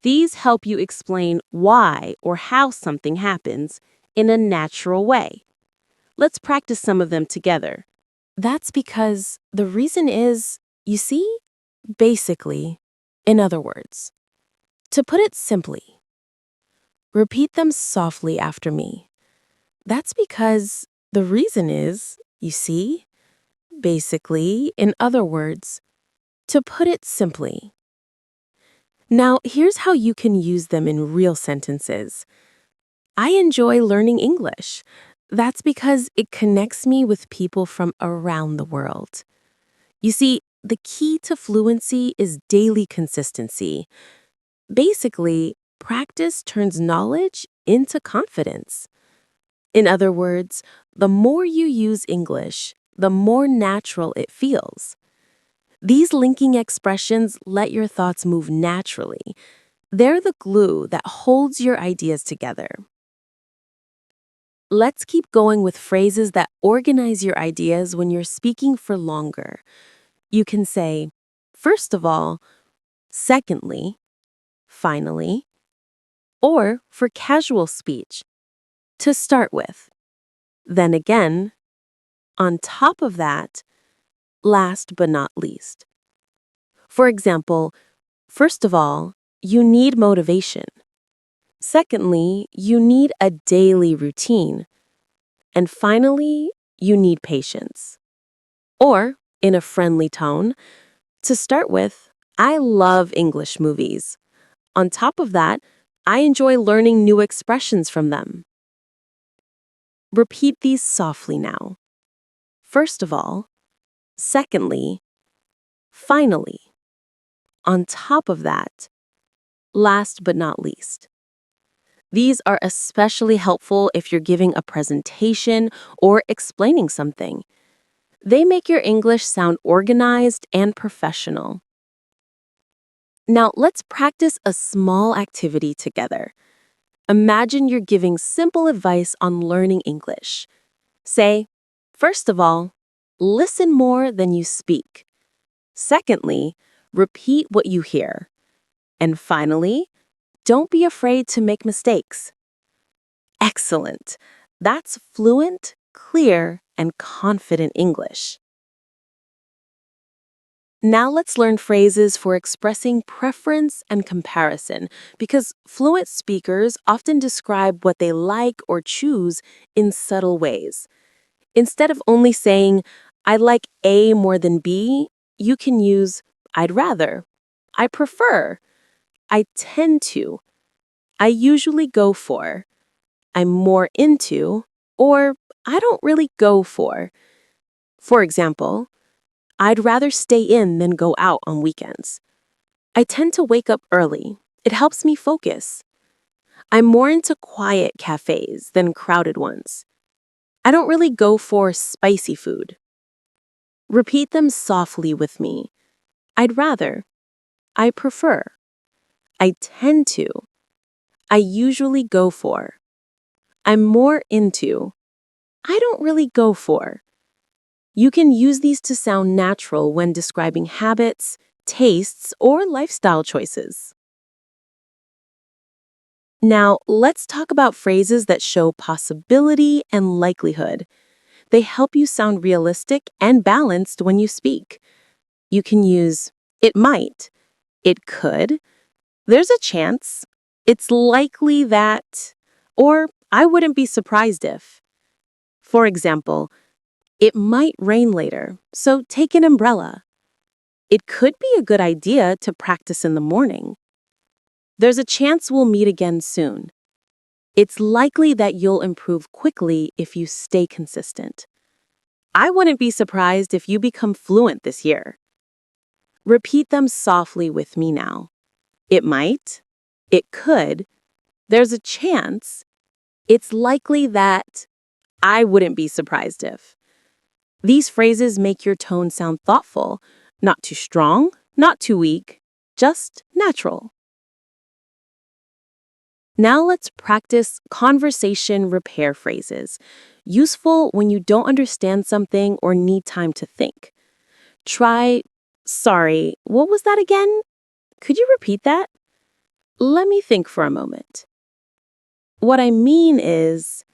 These help you explain why or how something happens in a natural way. Let's practice some of them together. That's because the reason is, you see, basically, in other words. To put it simply, repeat them softly after me. That's because the reason is, you see, basically, in other words. To put it simply. Now, here's how you can use them in real sentences. I enjoy learning English. That's because it connects me with people from around the world. You see, the key to fluency is daily consistency. Basically, practice turns knowledge into confidence. In other words, the more you use English, the more natural it feels. These linking expressions let your thoughts move naturally. They're the glue that holds your ideas together. Let's keep going with phrases that organize your ideas when you're speaking for longer. You can say, first of all, secondly, finally, or for casual speech, to start with. Then again, on top of that, last but not least. For example, first of all, you need motivation. Secondly, you need a daily routine. And finally, you need patience. Or, in a friendly tone, to start with, I love English movies. On top of that, I enjoy learning new expressions from them. Repeat these softly now. First of all, secondly, finally. On top of that, last but not least. These are especially helpful if you're giving a presentation or explaining something. They make your English sound organized and professional. Now, let's practice a small activity together. Imagine you're giving simple advice on learning English. Say, first of all, listen more than you speak. Secondly, repeat what you hear. And finally, don't be afraid to make mistakes. Excellent. That's fluent, clear, and confident English. Now let's learn phrases for expressing preference and comparison, because fluent speakers often describe what they like or choose in subtle ways. Instead of only saying, I like A more than B, you can use I'd rather, I prefer, I tend to, I usually go for, I'm more into, or I don't really go for. For example, I'd rather stay in than go out on weekends. I tend to wake up early. It helps me focus. I'm more into quiet cafes than crowded ones. I don't really go for spicy food. Repeat them softly with me. I'd rather. I prefer. I tend to. I usually go for. I'm more into. I don't really go for. You can use these to sound natural when describing habits, tastes, or lifestyle choices. Now, let's talk about phrases that show possibility and likelihood. They help you sound realistic and balanced when you speak. You can use it might, it could, there's a chance, it's likely that, or I wouldn't be surprised if. For example, it might rain later, so take an umbrella. It could be a good idea to practice in the morning. There's a chance we'll meet again soon. It's likely that you'll improve quickly if you stay consistent. I wouldn't be surprised if you become fluent this year. Repeat them softly with me now. It might. It could. There's a chance. It's likely that. I wouldn't be surprised if. These phrases make your tone sound thoughtful, not too strong, not too weak, just natural. Now let's practice conversation repair phrases, useful when you don't understand something or need time to think. Try, sorry, what was that again? Could you repeat that? Let me think for a moment. What I mean is,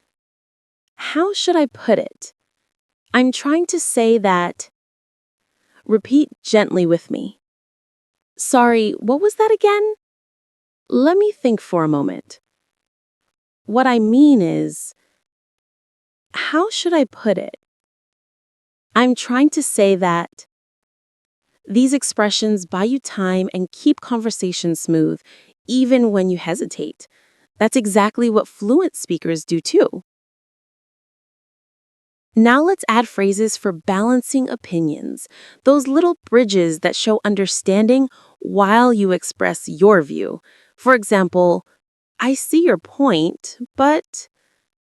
how should I put it? I'm trying to say that. Repeat gently with me. Sorry, what was that again? Let me think for a moment. What I mean is, how should I put it? I'm trying to say that. These expressions buy you time and keep conversation smooth, even when you hesitate. That's exactly what fluent speakers do too. Now let's add phrases for balancing opinions, those little bridges that show understanding while you express your view. For example, I see your point, but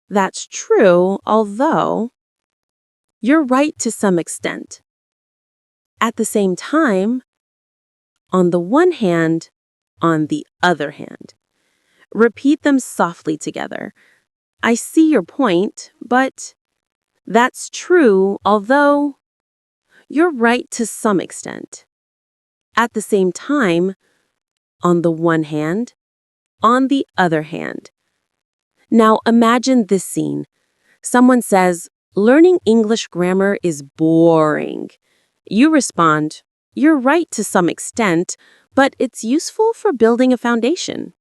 that's true, although you're right to some extent. At the same time, on the one hand, on the other hand. Repeat them softly together. I see your point, but that's true, although you're right to some extent. At the same time, on the one hand, on the other hand. Now imagine this scene. Someone says, learning English grammar is boring. You respond, you're right to some extent, but it's useful for building a foundation.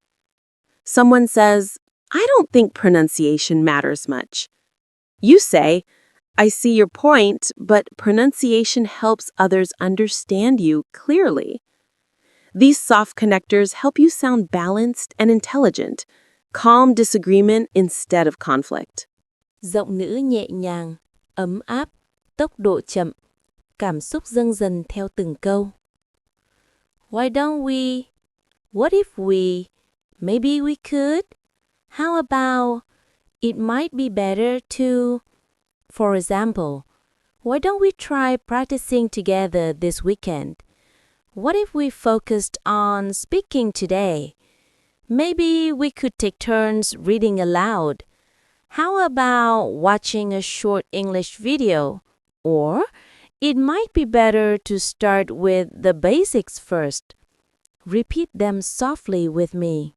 Someone says, I don't think pronunciation matters much. You say, I see your point, but pronunciation helps others understand you clearly. These soft connectors help you sound balanced and intelligent, calm disagreement instead of conflict. Giọng nữ nhẹ nhàng, ấm áp, tốc độ chậm, cảm xúc dâng dần theo từng câu. Why don't we? What if we? Maybe we could? How about? It might be better to. For example, why don't we try practicing together this weekend? What if we focused on speaking today? Maybe we could take turns reading aloud. How about watching a short English video? Or it might be better to start with the basics first. Repeat them softly with me.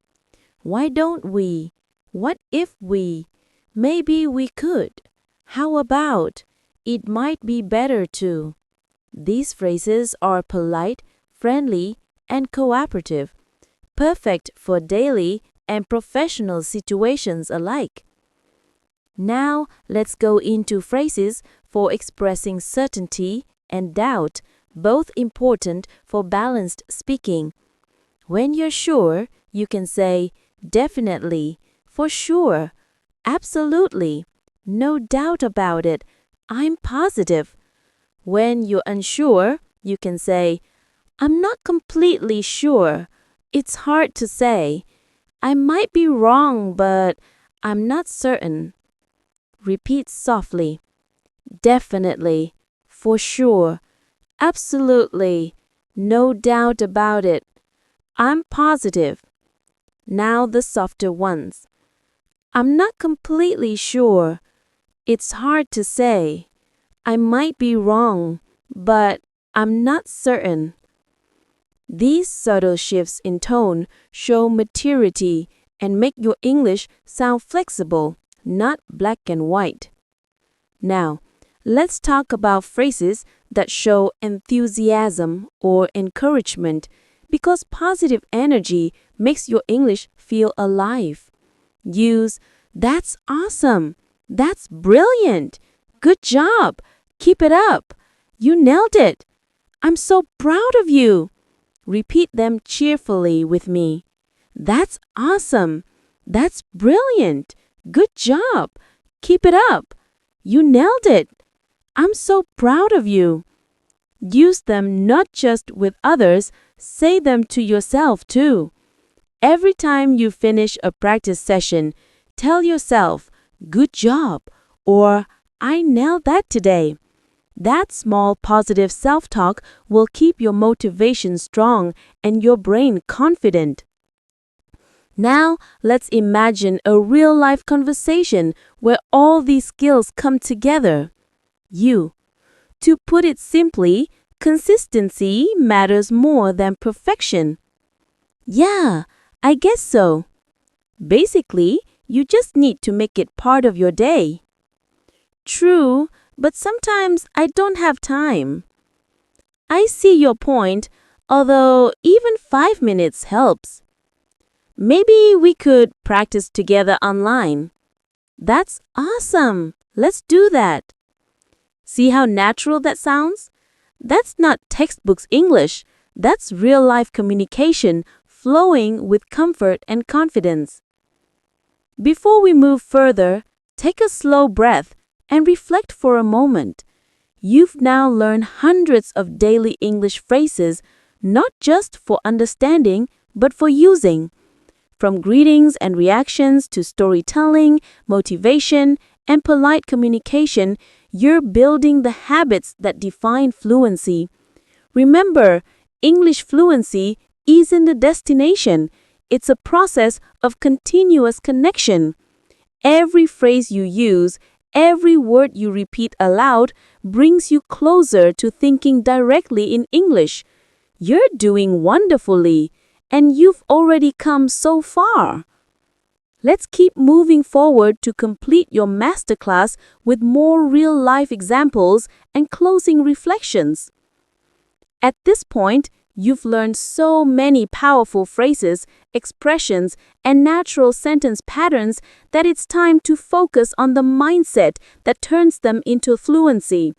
Why don't we? What if we? Maybe we could. How about? It might be better to. These phrases are polite, friendly, and cooperative, perfect for daily and professional situations alike. Now, let's go into phrases for expressing certainty and doubt, both important for balanced speaking. When you're sure, you can say definitely, for sure, absolutely, no doubt about it, I'm positive. When you're unsure, you can say, I'm not completely sure. It's hard to say. I might be wrong, but I'm not certain. Repeat softly. Definitely, for sure, absolutely, no doubt about it. I'm positive. Now the softer ones. I'm not completely sure. It's hard to say. I might be wrong, but I'm not certain. These subtle shifts in tone show maturity and make your English sound flexible, not black and white. Now, let's talk about phrases that show enthusiasm or encouragement, because positive energy makes your English feel alive. Use, that's awesome, that's brilliant, good job, keep it up, you nailed it, I'm so proud of you. Repeat them cheerfully with me. That's awesome, that's brilliant, good job, keep it up, you nailed it, I'm so proud of you. Use them not just with others, say them to yourself too. Every time you finish a practice session, tell yourself, good job, or I nailed that today. That small positive self-talk will keep your motivation strong and your brain confident. Now, let's imagine a real-life conversation where all these skills come together. To put it simply, consistency matters more than perfection. Yeah, I guess so. Basically, you just need to make it part of your day. True, but sometimes I don't have time. I see your point, although even 5 minutes helps. Maybe we could practice together online. That's awesome. Let's do that. See how natural that sounds? That's not textbooks English. That's real-life communication flowing with comfort and confidence. Before we move further, take a slow breath and reflect for a moment. You've now learned hundreds of daily English phrases, not just for understanding, but for using. From greetings and reactions to storytelling, motivation, and polite communication, you're building the habits that define fluency. Remember, English fluency isn't a destination. It's a process of continuous connection. Every phrase you use, every word you repeat aloud brings you closer to thinking directly in English. You're doing wonderfully, and you've already come so far. Let's keep moving forward to complete your masterclass with more real-life examples and closing reflections. At this point, you've learned so many powerful phrases, expressions, and natural sentence patterns that it's time to focus on the mindset that turns them into fluency.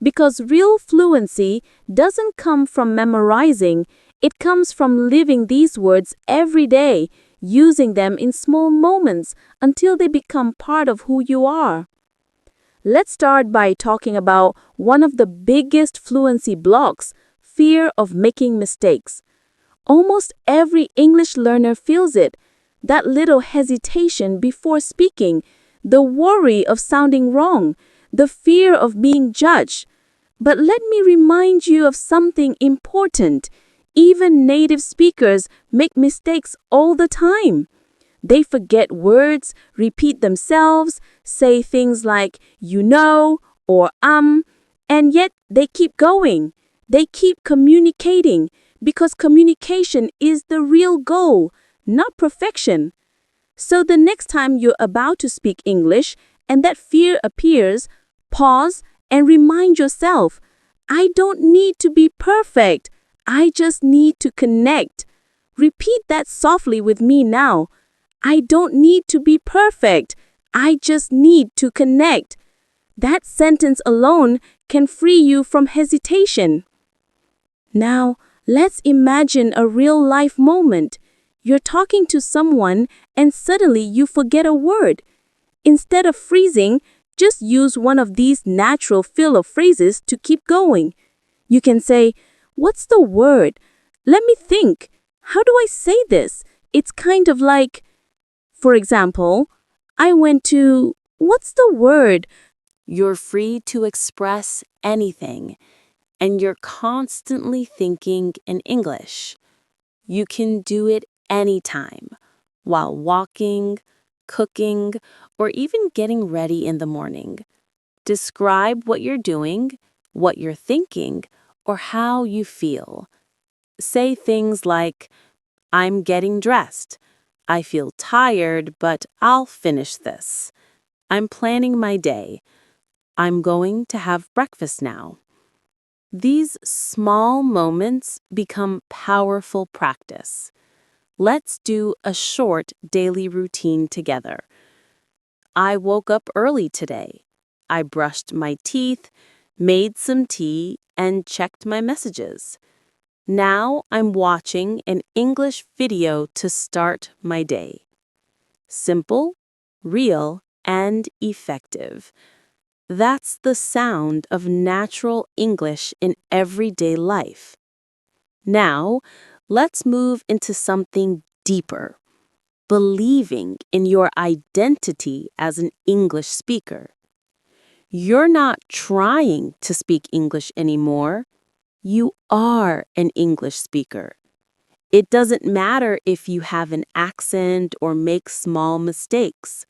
Because real fluency doesn't come from memorizing, it comes from living these words every day, using them in small moments until they become part of who you are. Let's start by talking about one of the biggest fluency blocks, fear of making mistakes. Almost every English learner feels it, that little hesitation before speaking, the worry of sounding wrong, the fear of being judged. But let me remind you of something important. Even native speakers make mistakes all the time. They forget words, repeat themselves, say things like you know or and yet they keep going. They keep communicating because communication is the real goal, not perfection. So the next time you're about to speak English and that fear appears, pause and remind yourself, I don't need to be perfect. I just need to connect. Repeat that softly with me now. I don't need to be perfect. I just need to connect. That sentence alone can free you from hesitation. Now, let's imagine a real-life moment. You're talking to someone and suddenly you forget a word. Instead of freezing, just use one of these natural filler phrases to keep going. You can say, what's the word? Let me think. How do I say this? It's kind of like, for example, I went to, what's the word? You're free to express anything, and you're constantly thinking in English. You can do it anytime, while walking, cooking, or even getting ready in the morning. Describe what you're doing, what you're thinking, or how you feel. Say things like, I'm getting dressed. I feel tired, but I'll finish this. I'm planning my day. I'm going to have breakfast now. These small moments become powerful practice. Let's do a short daily routine together. I woke up early today. I brushed my teeth, made some tea, and checked my messages. Now I'm watching an English video to start my day. Simple, real, and effective. That's the sound of natural English in everyday life. Now, let's move into something deeper. Believing in your identity as an English speaker. You're not trying to speak English anymore. You are an English speaker. It doesn't matter if you have an accent or make small mistakes.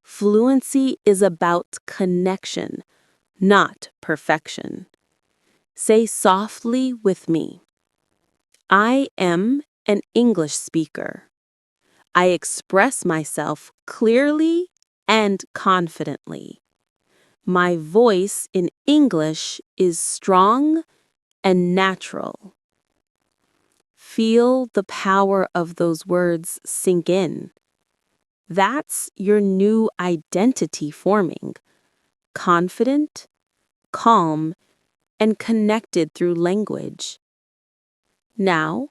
Fluency is about connection, not perfection. Say softly with me, I am an English speaker. I express myself clearly and confidently. My voice in English is strong and natural. Feel the power of those words sink in. That's your new identity forming. Confident, calm, and connected through language. Now,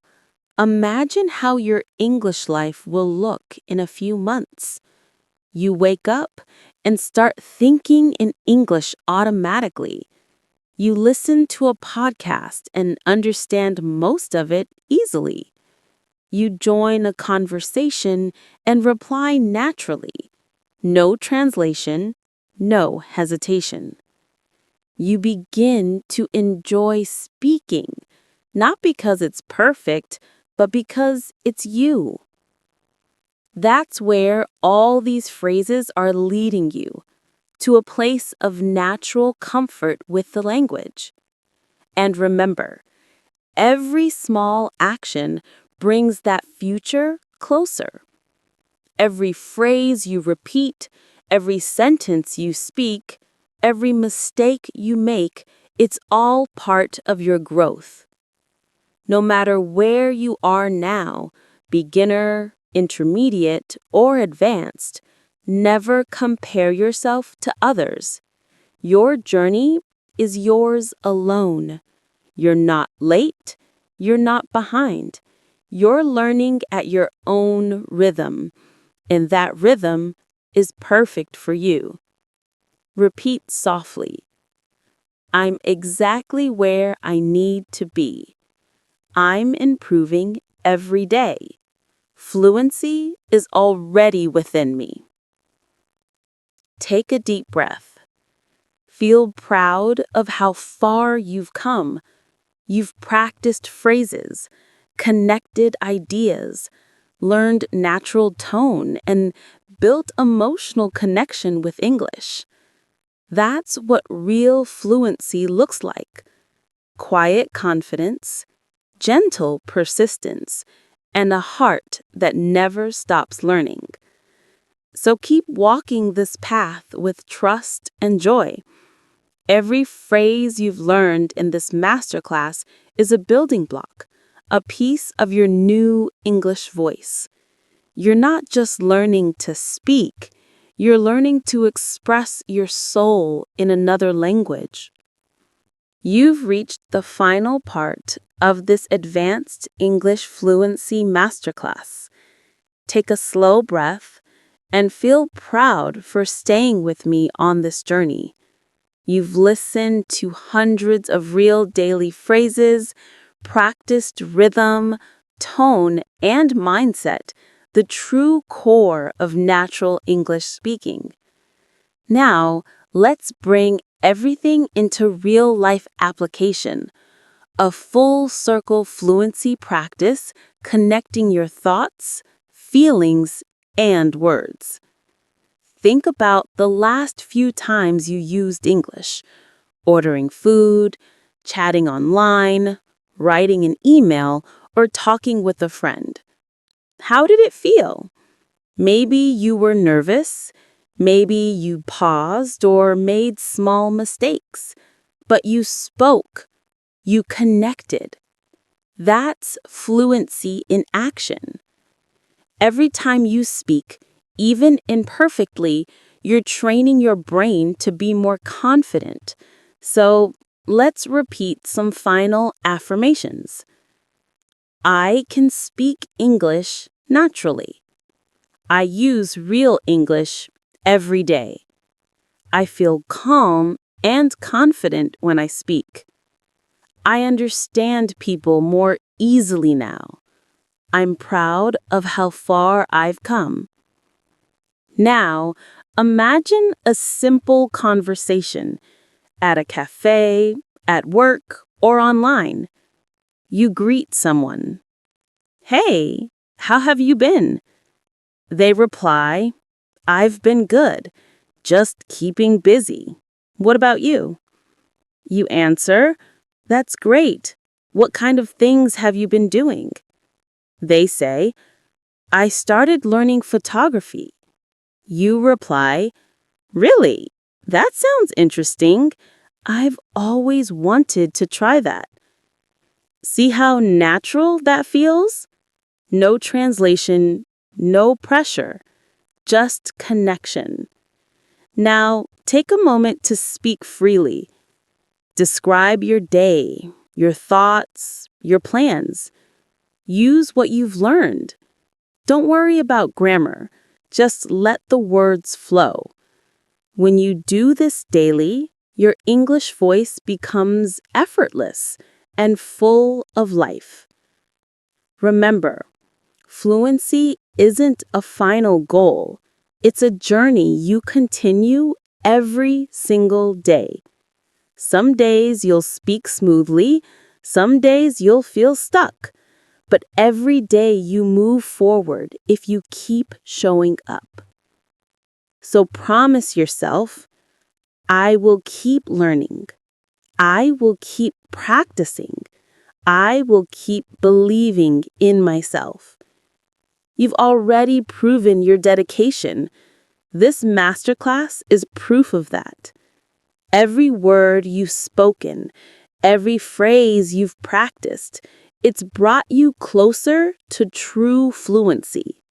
imagine how your English life will look in a few months. You wake up and start thinking in English automatically. You listen to a podcast and understand most of it easily. You join a conversation and reply naturally. No translation, no hesitation. You begin to enjoy speaking. not because it's perfect, but because it's you. That's where all these phrases are leading you, to a place of natural comfort with the language. And remember, every small action brings that future closer. Every phrase you repeat, every sentence you speak, every mistake you make, it's all part of your growth. No matter where you are now, beginner, intermediate, or advanced, never compare yourself to others. Your journey is yours alone. You're not late. You're not behind. You're learning at your own rhythm, and that rhythm is perfect for you. Repeat softly. I'm exactly where I need to be. I'm improving every day. Fluency is already within me. Take a deep breath. Feel proud of how far you've come. You've practiced phrases, connected ideas, learned natural tone, and built emotional connection with English. That's what real fluency looks like. Quiet confidence, gentle persistence, and a heart that never stops learning. So keep walking this path with trust and joy. Every phrase you've learned in this masterclass is a building block, a piece of your new English voice. You're not just learning to speak, you're learning to express your soul in another language. You've reached the final part of this advanced English fluency masterclass. Take a slow breath and feel proud for staying with me on this journey. You've listened to hundreds of real daily phrases, practiced rhythm, tone, and mindset, the true core of natural English speaking. Now, let's bring everything into real-life application, a full-circle fluency practice connecting your thoughts, feelings, and words. Think about the last few times you used English: ordering food, chatting online, writing an email, or talking with a friend. How did it feel? Maybe you were nervous, maybe you paused or made small mistakes, but you spoke, you connected. That's fluency in action. Every time you speak, even imperfectly, you're training your brain to be more confident. So let's repeat some final affirmations. I can speak English naturally. I use real English every day. I feel calm and confident when I speak. I understand people more easily now. I'm proud of how far I've come. Now, imagine a simple conversation at a cafe, at work, or online. You greet someone. Hey, how have you been? They reply, I've been good, just keeping busy. What about you? You answer, that's great. What kind of things have you been doing? They say, I started learning photography. You reply, really? That sounds interesting. I've always wanted to try that. See how natural that feels? No translation, no pressure, just connection. Now, take a moment to speak freely. Describe your day, your thoughts, your plans. Use what you've learned. Don't worry about grammar. Just let the words flow. When you do this daily, your English voice becomes effortless and full of life. Remember, fluency isn't a final goal. It's a journey you continue every single day. Some days you'll speak smoothly, Some days you'll feel stuck, but every day you move forward if you keep showing up. So promise yourself, I will keep learning. I will keep practicing. I will keep believing in myself. You've already proven your dedication. This masterclass is proof of that. Every word you've spoken, every phrase you've practiced, it's brought you closer to true fluency.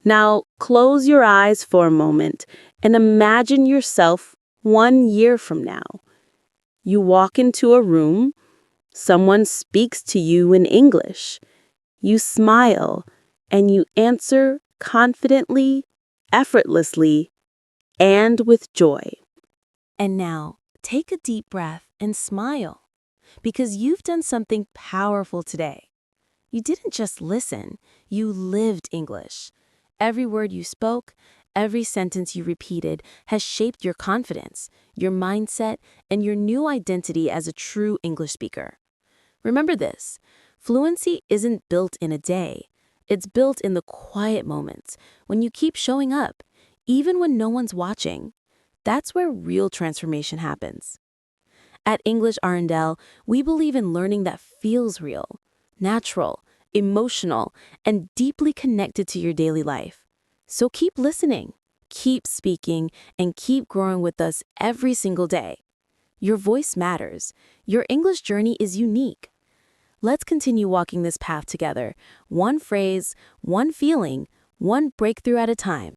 Now, close your eyes for a moment and imagine yourself 1 year from now. You walk into a room, someone speaks to you in English. You smile and you answer confidently, effortlessly, and with joy. And now, take a deep breath and smile, because you've done something powerful today. You didn't just listen, you lived English. Every word you spoke, every sentence you repeated has shaped your confidence, your mindset, and your new identity as a true English speaker. Remember this, fluency isn't built in a day. It's built in the quiet moments, when you keep showing up, even when no one's watching. That's where real transformation happens. At English R&L, we believe in learning that feels real, natural, emotional, and deeply connected to your daily life. So keep listening, keep speaking, and keep growing with us every single day. Your voice matters. Your English journey is unique. Let's continue walking this path together, one phrase, one feeling, one breakthrough at a time.